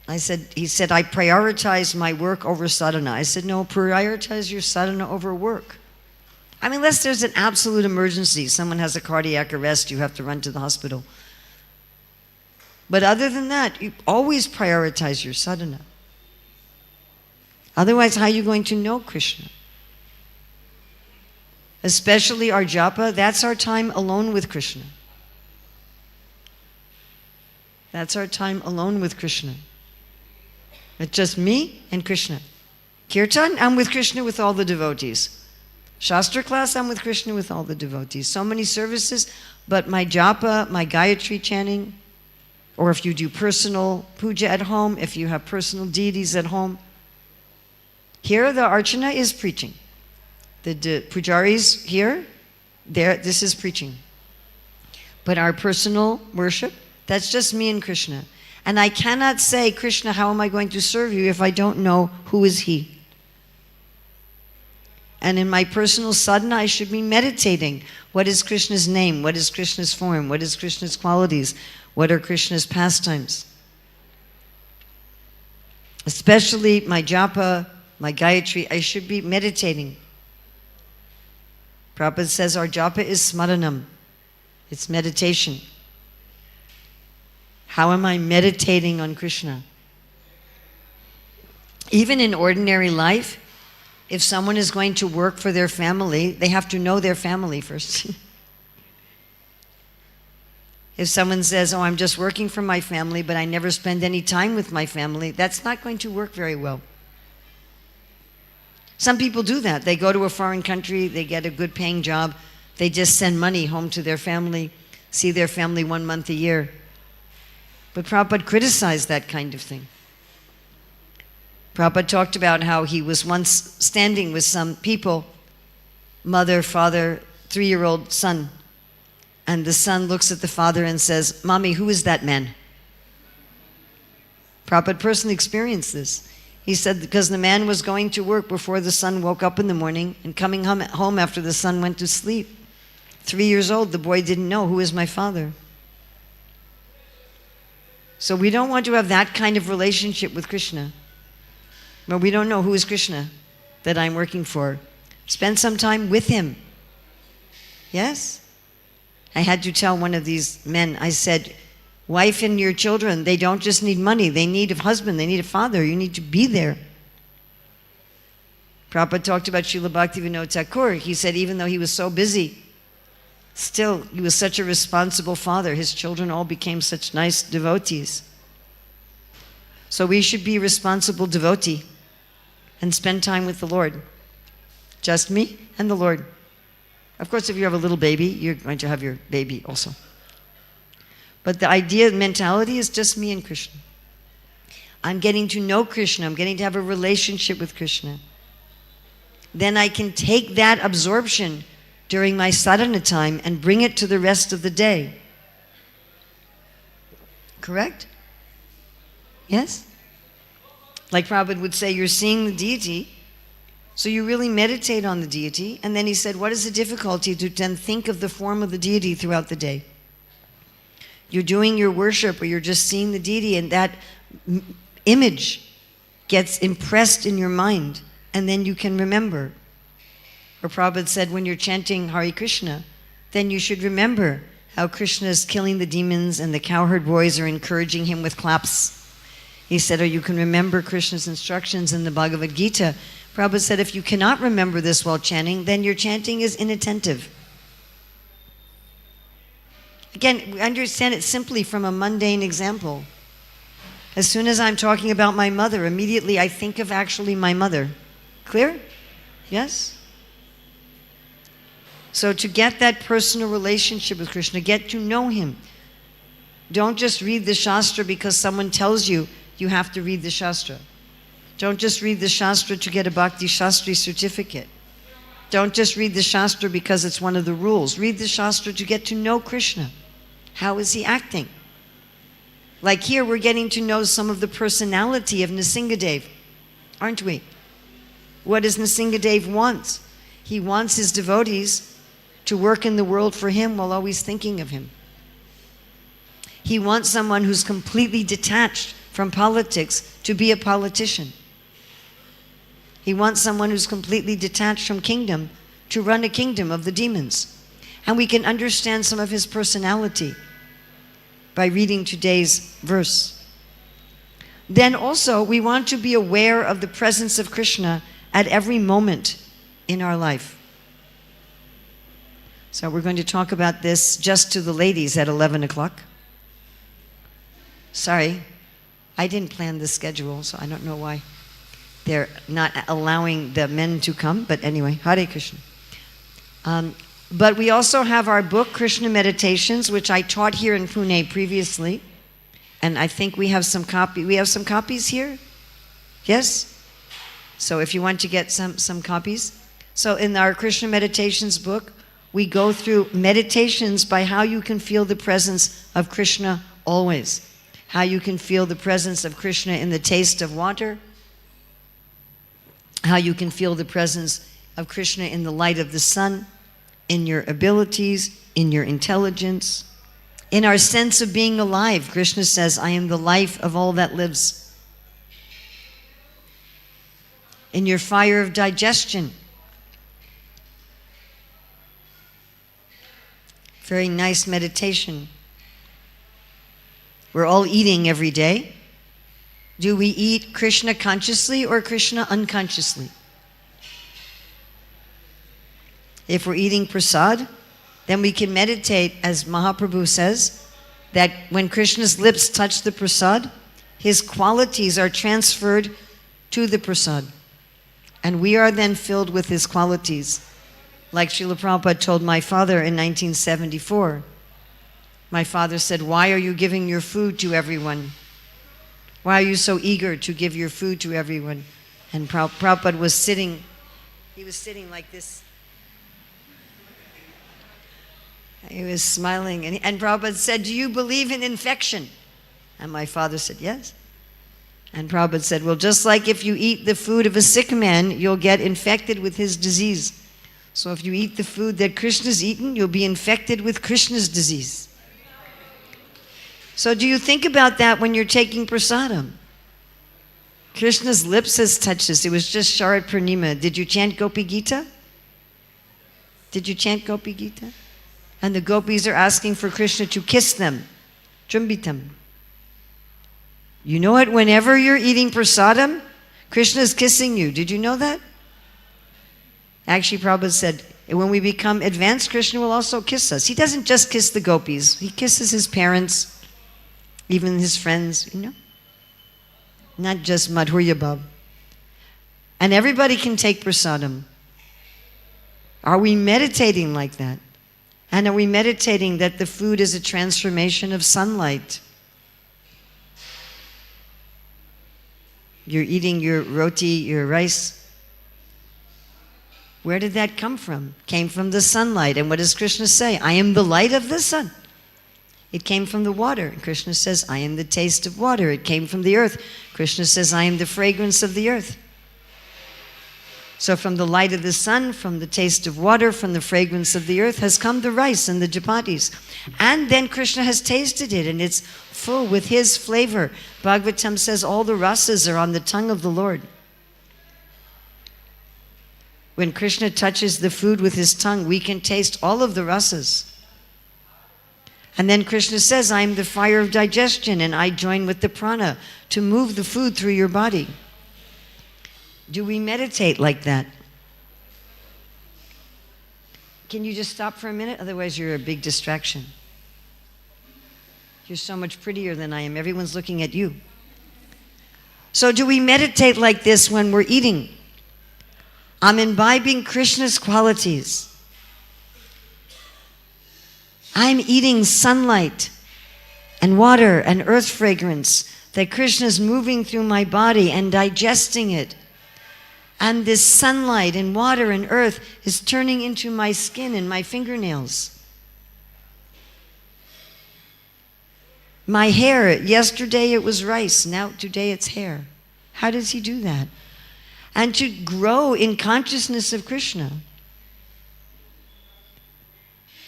Speaker 2: He said, I prioritized my work over sadhana. I said, no, prioritize your sadhana over work. I mean, unless there's an absolute emergency, someone has a cardiac arrest, you have to run to the hospital. But other than that, you always prioritize your sadhana. Otherwise, how are you going to know Krishna? Especially our japa, that's our time alone with Krishna. That's our time alone with Krishna. It's just me and Krishna. Kirtan, I'm with Krishna with all the devotees. Shastra class, I'm with Krishna with all the devotees. So many services, but my japa, my Gayatri chanting, or if you do personal puja at home, if you have personal deities at home. Here, the archana is preaching. The pujaris here, there, this is preaching. But our personal worship, that's just me and Krishna. And I cannot say, Krishna, how am I going to serve you if I don't know who is he? And in my personal sadhana, I should be meditating. What is Krishna's name? What is Krishna's form? What is Krishna's qualities? What are Krishna's pastimes? Especially my japa, my Gayatri, I should be meditating. Prabhupada says our japa is smaranam. It's meditation. How am I meditating on Krishna? Even in ordinary life, if someone is going to work for their family, they have to know their family first. If someone says, oh, I'm just working for my family, but I never spend any time with my family, that's not going to work very well. Some people do that. They go to a foreign country, they get a good paying job, they just send money home to their family, see their family 1 month a year. But Prabhupada criticized that kind of thing. Prabhupada talked about how he was once standing with some people, mother, father, 3-year-old son, and the son looks at the father and says, Mommy, who is that man? Prabhupada personally experienced this. He said because the man was going to work before the son woke up in the morning and coming home after the son went to sleep. 3 years old, the boy didn't know, who is my father? So we don't want to have that kind of relationship with Krishna. But we don't know who is Krishna that I'm working for. Spend some time with him. Yes? I had to tell one of these men, I said, wife and your children, they don't just need money, they need a husband, they need a father, you need to be there. Prabhupada talked about Srila Bhaktivinoda Thakur. He said even though he was so busy, still he was such a responsible father. His children all became such nice devotees. So we should be responsible devotee and spend time with the Lord. Just me and the Lord. Of course, if you have a little baby, you're going to have your baby also. But the idea, mentality is just me and Krishna. I'm getting to know Krishna. I'm getting to have a relationship with Krishna. Then I can take that absorption during my sadhana time and bring it to the rest of the day. Correct? Yes? Like Prabhupada would say, you're seeing the deity, so you really meditate on the deity. And then he said, what is the difficulty to then think of the form of the deity throughout the day? You're doing your worship or you're just seeing the deity and that image gets impressed in your mind and then you can remember. Or Prabhupada said when you're chanting Hare Krishna, then you should remember how Krishna is killing the demons and the cowherd boys are encouraging him with claps. He said, or you can remember Krishna's instructions in the Bhagavad Gita. Prabhupada said, if you cannot remember this while chanting, then your chanting is inattentive. Again, we understand it simply from a mundane example. As soon as I'm talking about my mother, immediately I think of actually my mother. Clear? Yes? So to get that personal relationship with Krishna, get to know him. Don't just read the Shastra because someone tells you you have to read the Shastra. Don't just read the Shastra to get a Bhakti Shastri certificate. Don't just read the Shastra because it's one of the rules. Read the Shastra to get to know Krishna. How is he acting? Like here, we're getting to know some of the personality of Nrsingadev, aren't we? What does Nrsingadev want? He wants his devotees to work in the world for him while always thinking of him. He wants someone who's completely detached from politics to be a politician. He wants someone who's completely detached from kingdom to run a kingdom of the demons. And we can understand some of his personality by reading today's verse. Then also, we want to be aware of the presence of Krishna at every moment in our life. So we're going to talk about this just to the ladies at 11 o'clock. Sorry, I didn't plan the schedule, so I don't know why they're not allowing the men to come. But anyway, Hare Krishna. But we also have our book, Krishna Meditations, which I taught here in Pune previously. And I think we have some copies here? Yes? So if you want to get some copies. So in our Krishna Meditations book, we go through meditations by how you can feel the presence of Krishna always. How you can feel the presence of Krishna in the taste of water. How you can feel the presence of Krishna in the light of the sun, in your abilities, in your intelligence, in our sense of being alive. Krishna says, I am the life of all that lives. In your fire of digestion. Very nice meditation. We're all eating every day. Do we eat Krishna consciously or Krishna unconsciously? If we're eating prasad, then we can meditate, as Mahaprabhu says, that when Krishna's lips touch the prasad, his qualities are transferred to the prasad. And we are then filled with his qualities. Like Srila Prabhupada told my father in 1974. My father said, why are you giving your food to everyone? Why are you so eager to give your food to everyone? And Prabhupada was sitting, he was sitting like this. He was smiling, and Prabhupada said, do you believe in infection? And my father said, yes. And Prabhupada said, well, just like if you eat the food of a sick man, you'll get infected with his disease. So if you eat the food that Krishna's eaten, you'll be infected with Krishna's disease. So do you think about that when you're taking prasadam? Krishna's lips has touched us. It was just Sharat Purnima. Did you chant Gopi Gita? Did you chant Gopi Gita? And the gopis are asking for Krishna to kiss them. Chumbitam. You know what? Whenever you're eating prasadam, Krishna is kissing you. Did you know that? Actually, Prabhupada said, when we become advanced, Krishna will also kiss us. He doesn't just kiss the gopis. He kisses his parents, even his friends, you know. Not just Madhurya Bhav. And everybody can take prasadam. Are we meditating like that? And are we meditating that the food is a transformation of sunlight? You're eating your roti, your rice. Where did that come from? Came from the sunlight. And what does Krishna say? I am the light of the sun. It came from the water. And Krishna says, I am the taste of water. It came from the earth. Krishna says, I am the fragrance of the earth. So from the light of the sun, from the taste of water, from the fragrance of the earth has come the rice and the chapatis. And then Krishna has tasted it, and it's full with his flavor. Bhagavatam says all the rasas are on the tongue of the Lord. When Krishna touches the food with his tongue, we can taste all of the rasas. And then Krishna says, I am the fire of digestion, and I join with the prana to move the food through your body. Do we meditate like that? Can you just stop for a minute? Otherwise you're a big distraction. You're so much prettier than I am. Everyone's looking at you. So do we meditate like this when we're eating? I'm imbibing Krishna's qualities. I'm eating sunlight and water and earth fragrance, that Krishna's moving through my body and digesting it. And this sunlight and water and earth is turning into my skin and my fingernails. My hair, yesterday it was rice, now today it's hair. How does he do that? And to grow in consciousness of Krishna.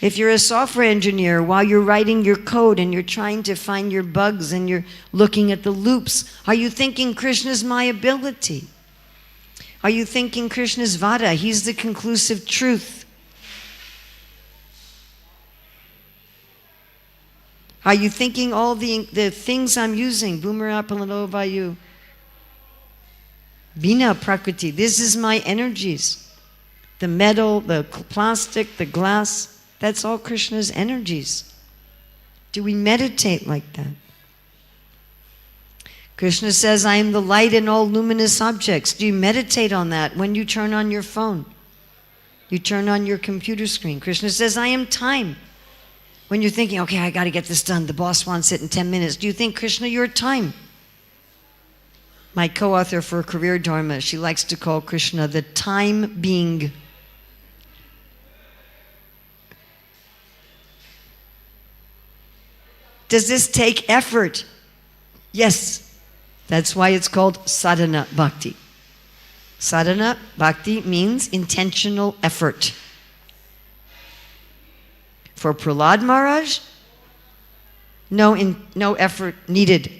Speaker 2: If you're a software engineer, while you're writing your code and you're trying to find your bugs and you're looking at the loops, are you thinking Krishna's my ability? Are you thinking Krishna's vada? He's the conclusive truth. Are you thinking all the things I'm using? Bhumara palano vayu. Bina prakriti. This is my energies. The metal, the plastic, the glass. That's all Krishna's energies. Do we meditate like that? Krishna says, I am the light in all luminous objects. Do you meditate on that when you turn on your phone? You turn on your computer screen. Krishna says, I am time. When you're thinking, okay, I got to get this done. The boss wants it in 10 minutes. Do you think, Krishna, you're time? My co-author for Career Dharma, she likes to call Krishna the time being. Does this take effort? Yes. That's why it's called sadhana bhakti. Sadhana bhakti means intentional effort. For Prahlad Maharaj, no effort needed.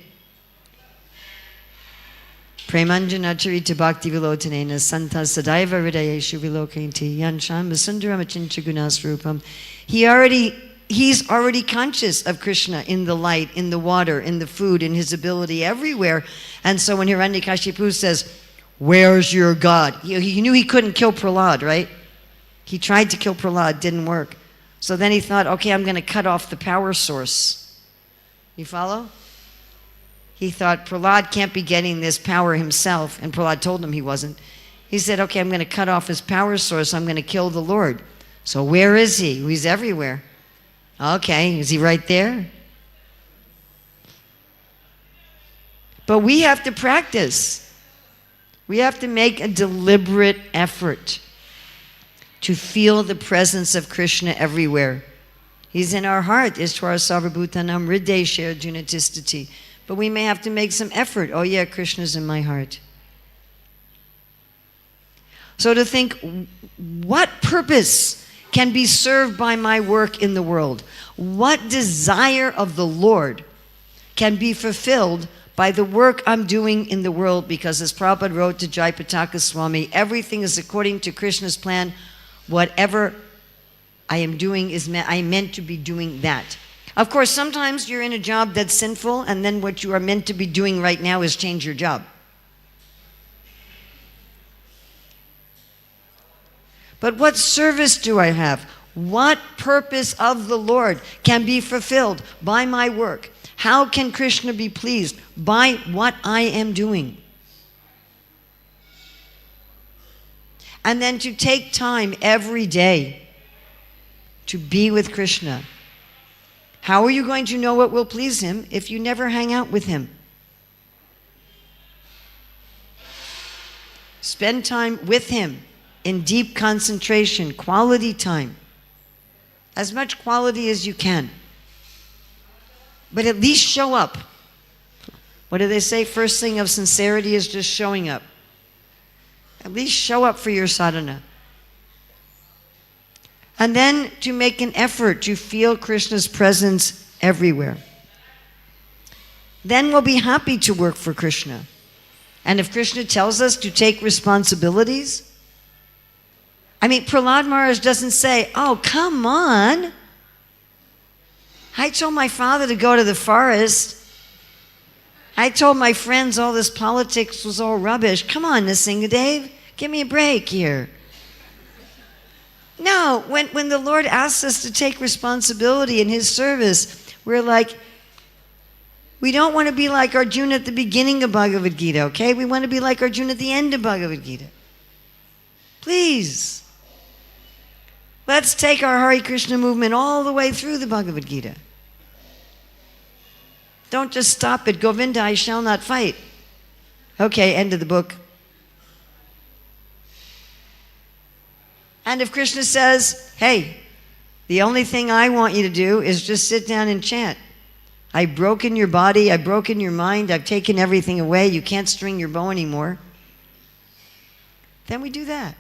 Speaker 2: Premanjana charita bhakti vilotanena santa sadaiva hridayeshu vilokanti yansham vasundaram achincha gunasrupam. He's already conscious of Krishna in the light, in the water, in the food, in his ability everywhere. And so when Hiranyakashipu says, where's your God? He knew he couldn't kill Prahlad, right? He tried to kill Prahlad, didn't work. So then he thought, okay, I'm going to cut off the power source. You follow? He thought Prahlad can't be getting this power himself. And Prahlad told him he wasn't. He said, okay, I'm going to cut off his power source. I'm going to kill the Lord. So where is he? He's everywhere. Okay, is he right there? But we have to practice. We have to make a deliberate effort to feel the presence of Krishna everywhere. He's in our heart. Ishwara sarvabhutanam hridesha junatistati. But we may have to make some effort. Oh yeah, Krishna's in my heart. So to think, what purpose can be served by my work in the world? What desire of the Lord can be fulfilled by the work I'm doing in the world? Because as Prabhupada wrote to Jayapataka Swami, everything is according to Krishna's plan. Whatever I am doing I'm meant to be doing that. Of course, sometimes you're in a job that's sinful, and then what you are meant to be doing right now is change your job. But what service do I have? What purpose of the Lord can be fulfilled by my work? How can Krishna be pleased by what I am doing? And then to take time every day to be with Krishna. How are you going to know what will please him if you never hang out with him? Spend time with him in deep concentration, quality time. As much quality as you can. But at least show up. What do they say? First thing of sincerity is just showing up. At least show up for your sadhana. And then to make an effort to feel Krishna's presence everywhere. Then we'll be happy to work for Krishna. And if Krishna tells us to take responsibilities, Prahlad Maharaj doesn't say, oh, come on. I told my father to go to the forest. I told my friends all this politics was all rubbish. Come on, Nrsingadev, give me a break here. No, when the Lord asks us to take responsibility in His service, we're like, we don't want to be like Arjuna at the beginning of Bhagavad Gita, okay? We want to be like Arjuna at the end of Bhagavad Gita. Please. Let's take our Hare Krishna movement all the way through the Bhagavad Gita. Don't just stop at Govinda, I shall not fight. Okay, end of the book. And if Krishna says, hey, the only thing I want you to do is just sit down and chant. I've broken your body, I've broken your mind, I've taken everything away, you can't string your bow anymore. Then we do that.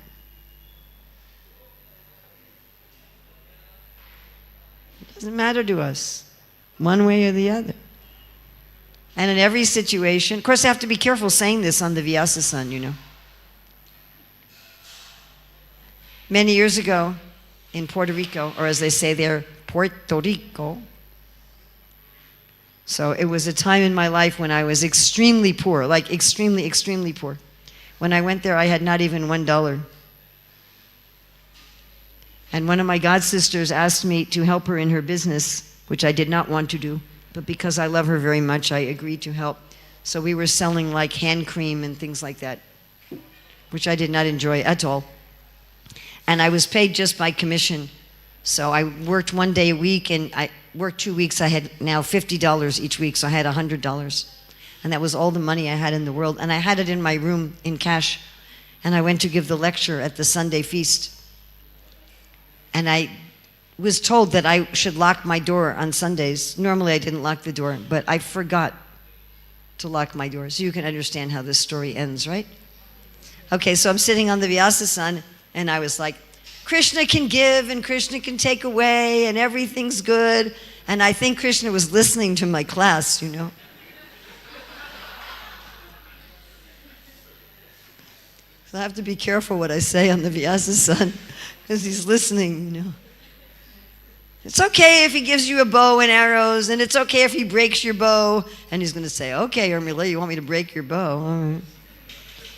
Speaker 2: It doesn't matter to us, one way or the other. And in every situation, of course I have to be careful saying this on the Vyasa-san, you know. Many years ago in Puerto Rico, or as they say there, Puerto Rico. So it was a time in my life when I was extremely poor, like extremely, extremely poor. When I went there, I had not even $1. And one of my god sisters asked me to help her in her business, which I did not want to do, but because I love her very much, I agreed to help. So we were selling like hand cream and things like that, which I did not enjoy at all. And I was paid just by commission. So I worked 1 day a week, and I worked 2 weeks. I had now $50 each week, so I had $100. And that was all the money I had in the world. And I had it in my room in cash. And I went to give the lecture at the Sunday feast. And I was told that I should lock my door on Sundays. Normally I didn't lock the door, but I forgot to lock my door. So you can understand how this story ends, right? Okay, so I'm sitting on the Vyasa-san, and I was like, Krishna can give and Krishna can take away and everything's good. And I think Krishna was listening to my class, you know. So I have to be careful what I say on the Vyasa-san, because he's listening, you know. It's okay if he gives you a bow and arrows, and it's okay if he breaks your bow. And he's going to say, okay, Urmila, you want me to break your bow? All right.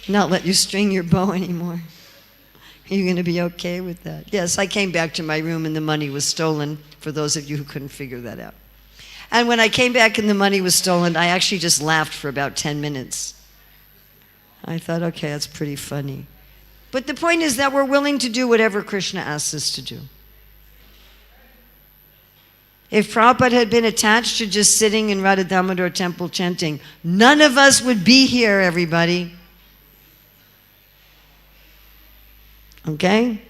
Speaker 2: Not let you string your bow anymore. Are you going to be okay with that? Yes, I came back to my room and the money was stolen, for those of you who couldn't figure that out. And when I came back and the money was stolen, I actually just laughed for about 10 minutes. I thought, okay, that's pretty funny. But the point is that we're willing to do whatever Krishna asks us to do. If Prabhupada had been attached to just sitting in Radha Damodar temple chanting, none of us would be here, everybody. Okay?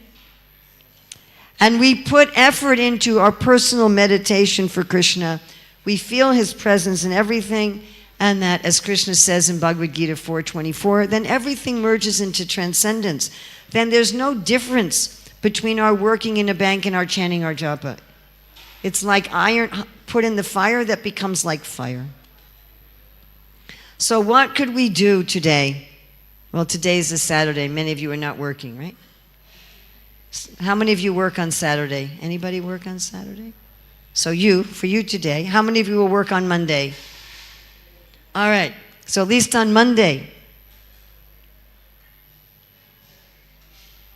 Speaker 2: And we put effort into our personal meditation for Krishna. We feel His presence in everything, and that, as Krishna says in Bhagavad Gita 4:24, then everything merges into transcendence. Then there's no difference between our working in a bank and our chanting our japa. It's like iron put in the fire that becomes like fire. So what could we do today? Well, today's a Saturday. Many of you are not working, right? How many of you work on Saturday? Anybody work on Saturday? So for you today, how many of you will work on Monday? All right, so at least on Monday.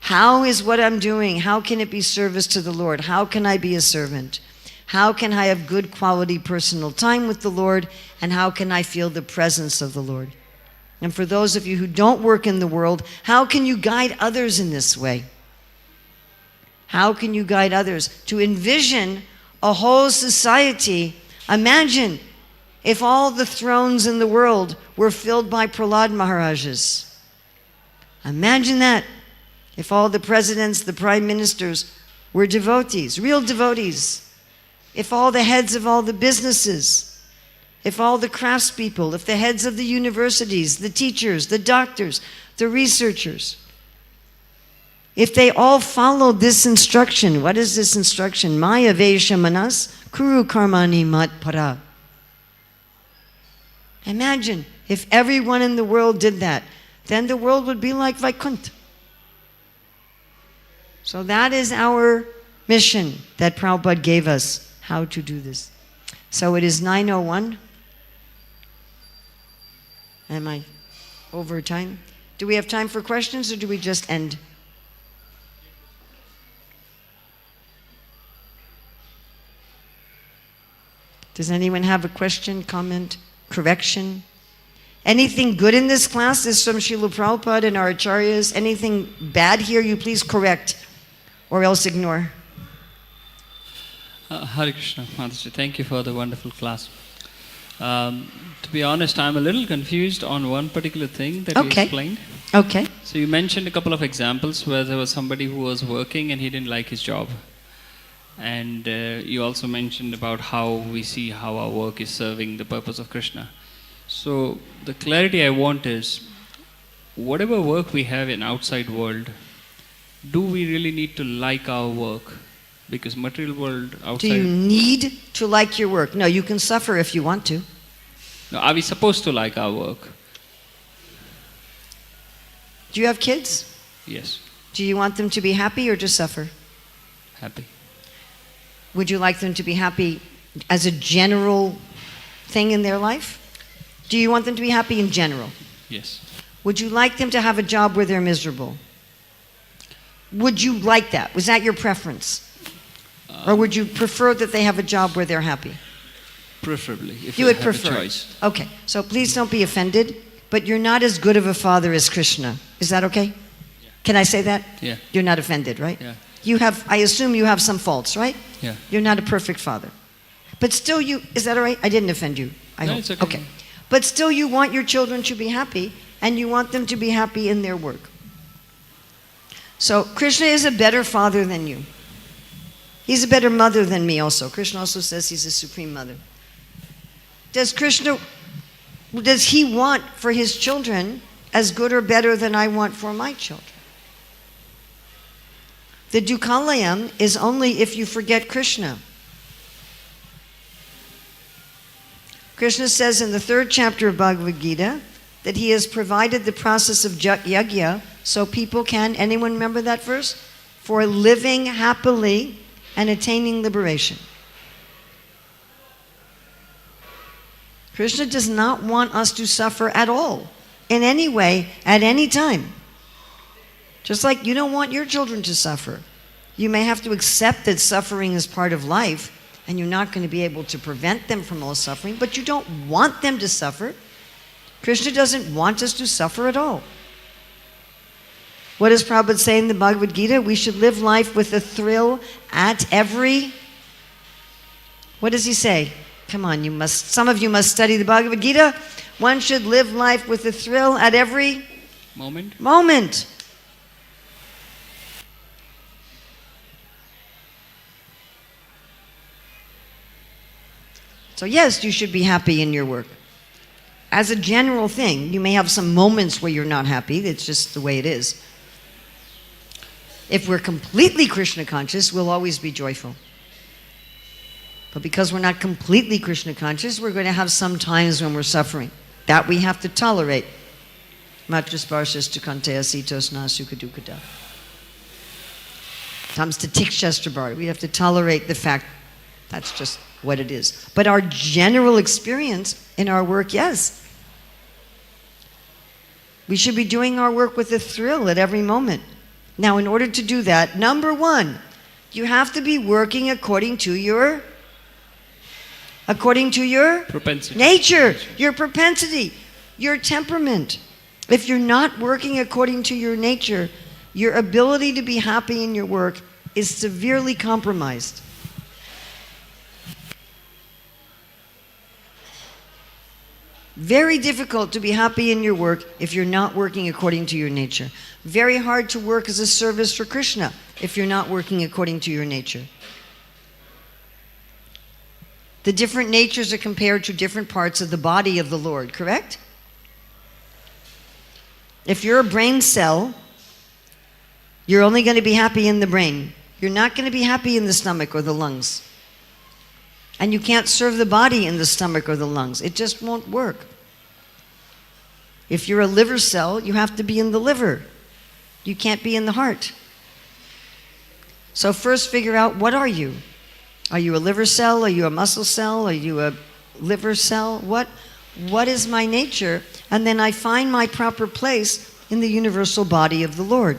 Speaker 2: How is what I'm doing? How can it be service to the Lord? How can I be a servant? How can I have good quality personal time with the Lord? And how can I feel the presence of the Lord? And for those of you who don't work in the world, how can you guide others in this way? How can you guide others to envision a whole society? Imagine if all the thrones in the world were filled by Prahlad Maharajas. Imagine that. If all the presidents, the prime ministers were devotees, real devotees. If all the heads of all the businesses, if all the craftspeople, if the heads of the universities, the teachers, the doctors, the researchers, if they all followed this instruction. What is this instruction? Maya Vesha Manas Kuru Karmani Mat Para. Imagine if everyone in the world did that, then the world would be like Vaikuntha. So that is our mission that Prabhupada gave us, how to do this. So it is 9:01. Am I over time? Do we have time for questions or do we just end? Does anyone have a question, comment, correction? Anything good in this class is from Srila Prabhupada and our acharyas. Anything bad here, you please correct or else ignore.
Speaker 3: Hare Krishna, Mataji, thank you for the wonderful class. To be honest, I'm a little confused on one particular thing that you explained.
Speaker 2: Okay.
Speaker 3: So you mentioned a couple of examples where there was somebody who was working and he didn't like his job. And you also mentioned about how we see how our work is serving the purpose of Krishna. So the clarity I want is, whatever work we have in outside world, do we really need to like our work? Because material world outside...
Speaker 2: Do you need to like your work? No, you can suffer if you want to.
Speaker 3: No, are we supposed to like our work?
Speaker 2: Do you have kids?
Speaker 3: Yes.
Speaker 2: Do you want them to be happy or to suffer?
Speaker 3: Happy.
Speaker 2: Would you like them to be happy as a general thing in their life? Do you want them to be happy in general?
Speaker 3: Yes.
Speaker 2: Would you like them to have a job where they're miserable? Would you like that? Was that your preference? Or would you prefer that they have a job where they're happy?
Speaker 3: Preferably, if
Speaker 2: You
Speaker 3: I
Speaker 2: would
Speaker 3: have
Speaker 2: prefer.
Speaker 3: a choice.
Speaker 2: Okay, so please don't be offended, but you're not as good of a father as Krishna. Is that okay?
Speaker 3: Yeah.
Speaker 2: Can I say that?
Speaker 3: Yeah.
Speaker 2: You're not offended, right?
Speaker 3: Yeah.
Speaker 2: You have, I assume you have some faults, right?
Speaker 3: Yeah.
Speaker 2: You're not a perfect father. But still you, is that all right? I didn't offend you. I
Speaker 3: No,
Speaker 2: hope.
Speaker 3: it's okay.
Speaker 2: Okay. But still you want your children to be happy, and you want them to be happy in their work. So Krishna is a better father than you. He's a better mother than me also. Krishna also says he's a supreme mother. Does he want for his children as good or better than I want for my children? The Dukalayam is only if you forget Krishna. Krishna says in the 3rd chapter of Bhagavad Gita that he has provided the process of yajna so people can, anyone remember that verse? For living happily and attaining liberation. Krishna does not want us to suffer at all, in any way, at any time. Just like you don't want your children to suffer. You may have to accept that suffering is part of life, and you're not going to be able to prevent them from all suffering, but you don't want them to suffer. Krishna doesn't want us to suffer at all. What does Prabhupada say in the Bhagavad Gita? We should live life with a thrill at every... What does he say? Come on, some of you must study the Bhagavad Gita. One should live life with a thrill at every... Moment. So yes, you should be happy in your work. As a general thing, you may have some moments where you're not happy. It's just the way it is. If we're completely Krishna conscious, we'll always be joyful. But because we're not completely Krishna conscious, we're going to have some times when we're suffering. That we have to tolerate. Matrasparshas tu kanteya sitos na sukadukada. Comes to tikshastra. We have to tolerate the fact that's just what it is. But our general experience in our work, yes. We should be doing our work with a thrill at every moment. Now, in order to do that, number one, you have to be working according to your
Speaker 3: propensity.
Speaker 2: Nature, your propensity, your temperament. If you're not working according to your nature, your ability to be happy in your work is severely compromised. Very difficult to be happy in your work if you're not working according to your nature. Very hard to work as a service for Krishna if you're not working according to your nature. The different natures are compared to different parts of the body of the Lord, correct? If you're a brain cell, you're only going to be happy in the brain. You're not going to be happy in the stomach or the lungs. And you can't serve the body in the stomach or the lungs. It just won't work. If you're a liver cell, you have to be in the liver. You can't be in the heart. So first figure out, what are you? Are you a liver cell? Are you a muscle cell? Are you a liver cell? What is my nature? And then I find my proper place in the universal body of the Lord.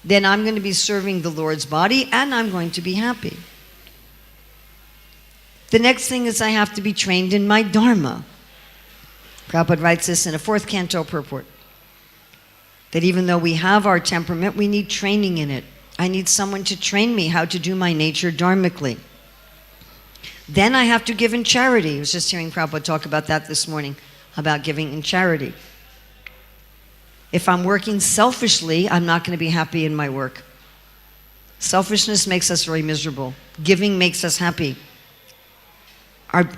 Speaker 2: Then I'm going to be serving the Lord's body and I'm going to be happy. The next thing is I have to be trained in my Dharma. Prabhupada writes this in a 4th canto purport. That even though we have our temperament, we need training in it. I need someone to train me how to do my nature dharmically. Then I have to give in charity. I was just hearing Prabhupada talk about that this morning, about giving in charity. If I'm working selfishly, I'm not going to be happy in my work. Selfishness makes us very miserable. Giving makes us happy.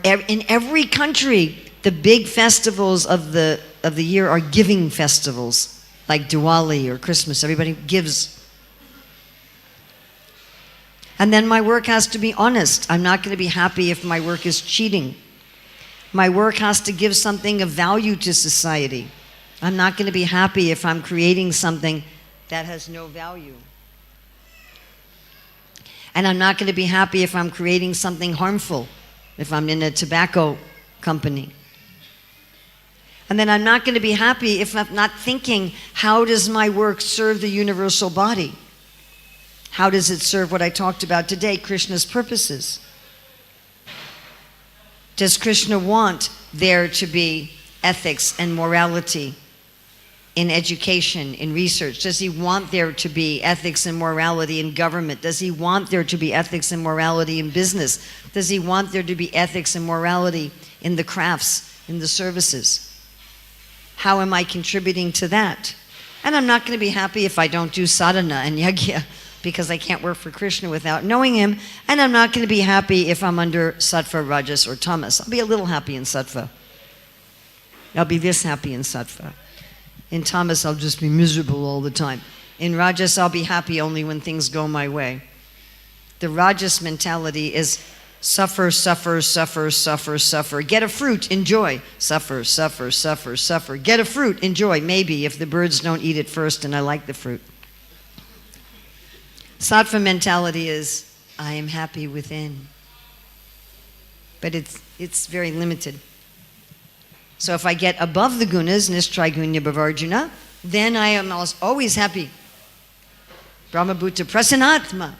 Speaker 2: In every country, the big festivals of the year are giving festivals, like Diwali or Christmas. Everybody gives. And then my work has to be honest. I'm not going to be happy if my work is cheating. My work has to give something of value to society. I'm not going to be happy if I'm creating something that has no value. And I'm not going to be happy if I'm creating something harmful, if I'm in a tobacco company. And then I'm not going to be happy if I'm not thinking, how does my work serve the universal body? How does it serve what I talked about today, Krishna's purposes? Does Krishna want there to be ethics and morality in education, in research? Does he want there to be ethics and morality in government? Does he want there to be ethics and morality in business? Does he want there to be ethics and morality in the crafts, in the services? How am I contributing to that? And I'm not going to be happy if I don't do sadhana and yajna, because I can't work for Krishna without knowing him. And I'm not going to be happy if I'm under sattva, rajas, or tamas. I'll be a little happy in sattva. I'll be this happy in sattva. In tamas, I'll just be miserable all the time. In rajas, I'll be happy only when things go my way. The rajas mentality is suffer, suffer, suffer, suffer, suffer. Get a fruit, enjoy. Suffer, suffer, suffer, suffer. Get a fruit, enjoy. Maybe if the birds don't eat it first and I like the fruit. Sattva mentality is, I am happy within. But it's very limited. So if I get above the gunas, nistrigunya bhavarjuna, then I am always happy. Brahmabhuta prasanatma.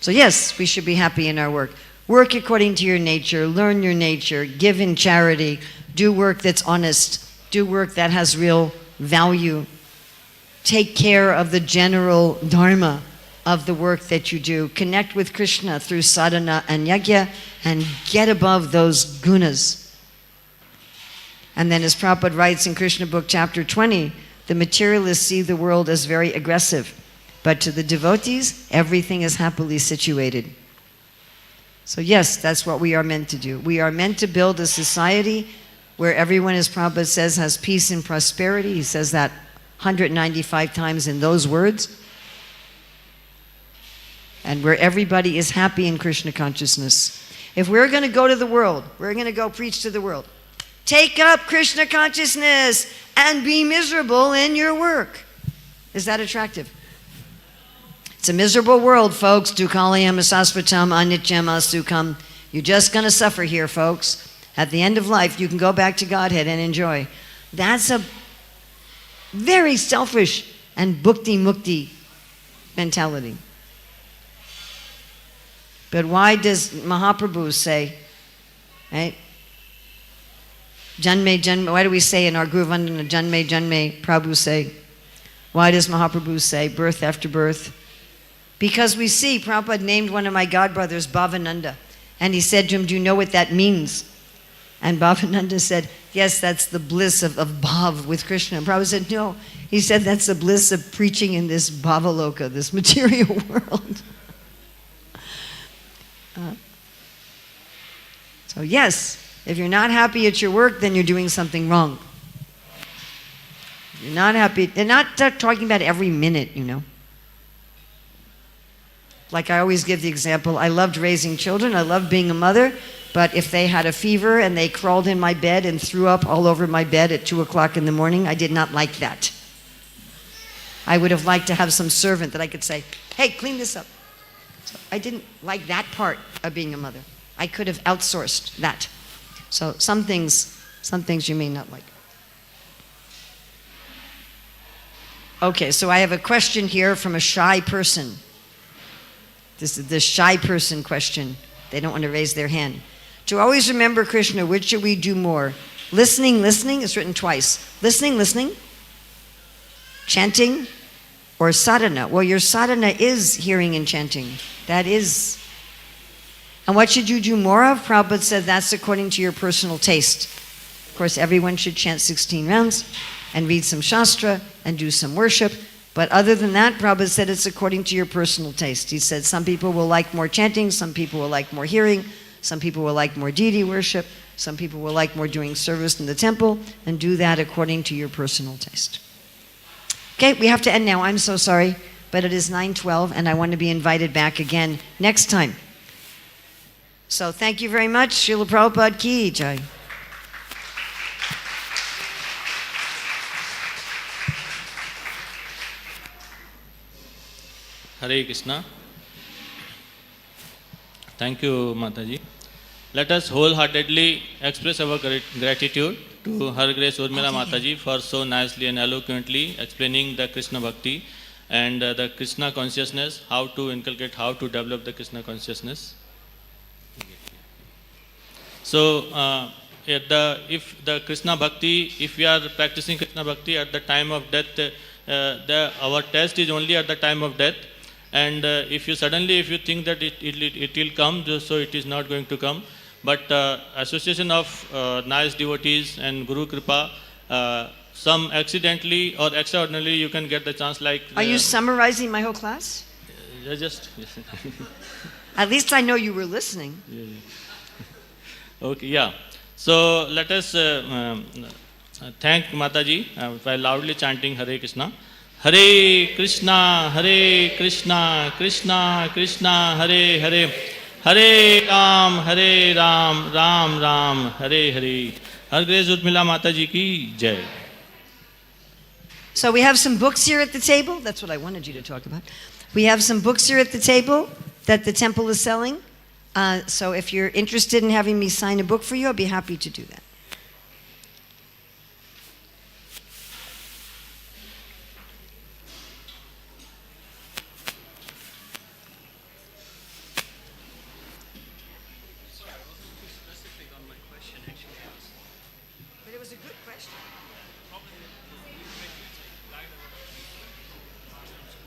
Speaker 2: So yes, we should be happy in our work. Work according to your nature, learn your nature, give in charity, do work that's honest, do work that has real value. Take care of the general dharma of the work that you do. Connect with Krishna through sadhana and yajna and get above those gunas. And then as Prabhupada writes in Krishna Book Chapter 20, the materialists see the world as very aggressive, but to the devotees, everything is happily situated. So yes, that's what we are meant to do. We are meant to build a society where everyone, as Prabhupada says, has peace and prosperity. He says that 195 times in those words. And where everybody is happy in Krishna consciousness. If we're going to go to the world, we're going to go preach to the world. Take up Krishna consciousness and be miserable in your work. Is that attractive? It's a miserable world, folks. Dukhalayam asasvatam anityam asukam. You're just going to suffer here, folks. At the end of life, you can go back to Godhead and enjoy. That's a very selfish and bhukti mukti mentality. But why does Mahaprabhu say, right? Janme, janme, why do we say in our Guru Vandana, Janme, Janme, Prabhu say? Why does Mahaprabhu say birth after birth? Because we see, Prabhupada named one of my godbrothers Bhavananda. And he said to him, do you know what that means? And Bhavananda said, yes, that's the bliss of Bhav with Krishna. And Prabhupada said, no. He said, that's the bliss of preaching in this Bhavaloka, this material world. So yes, if you're not happy at your work, then you're doing something wrong. You're not happy. And not talking about every minute, you know. Like I always give the example, I loved raising children, I loved being a mother, but if they had a fever and they crawled in my bed and threw up all over my bed at 2 o'clock in the morning, I did not like that. I would have liked to have some servant that I could say, hey, clean this up. So I didn't like that part of being a mother. I could have outsourced that. So some things you may not like. Okay, so I have a question here from a shy person. This is the shy person question. They don't want to raise their hand. To always remember Krishna, which should we do more? Listening, it's written twice. Listening, chanting, or sadhana? Well, your sadhana is hearing and chanting. That is. And what should you do more of? Prabhupada said that's according to your personal taste. Of course, everyone should chant 16 rounds and read some shastra and do some worship. But other than that, Prabhupada said it's according to your personal taste. He said some people will like more chanting, some people will like more hearing, some people will like more deity worship, some people will like more doing service in the temple, and do that according to your personal taste. Okay, we have to end now. I'm so sorry, but it is 9:12, and I want to be invited back again next time. So thank you very much. Srila Prabhupada Ki Jai.
Speaker 1: Hare Krishna. Thank you, Mataji. Let us wholeheartedly express our gratitude to Her Grace Urmila Mataji for so nicely and eloquently explaining the Krishna Bhakti and the Krishna consciousness, how to inculcate, how to develop the Krishna consciousness. So, if the Krishna Bhakti, if we are practicing Krishna Bhakti at the time of death, our test is only at the time of death. And if you think that it will come, so it is not going to come. But association of nice devotees and Guru Kripa, some accidentally or extraordinarily you can get the chance like...
Speaker 2: Are you summarizing my whole class?
Speaker 1: Just...
Speaker 2: At least I know you were listening.
Speaker 1: Yeah. Okay, yeah. So let us thank Mataji by loudly chanting Hare Krishna. Hare Krishna, Krishna Krishna, Hare Hare, Hare Ram, Ram Ram, Hare Hare. Her Grace Urmila Mataji ki Jai.
Speaker 2: So we have some books here at the table. That's what I wanted you to talk about. We have some books here at the table that the temple is selling. So if you're interested in having me sign a book for you, I'll be happy to do that.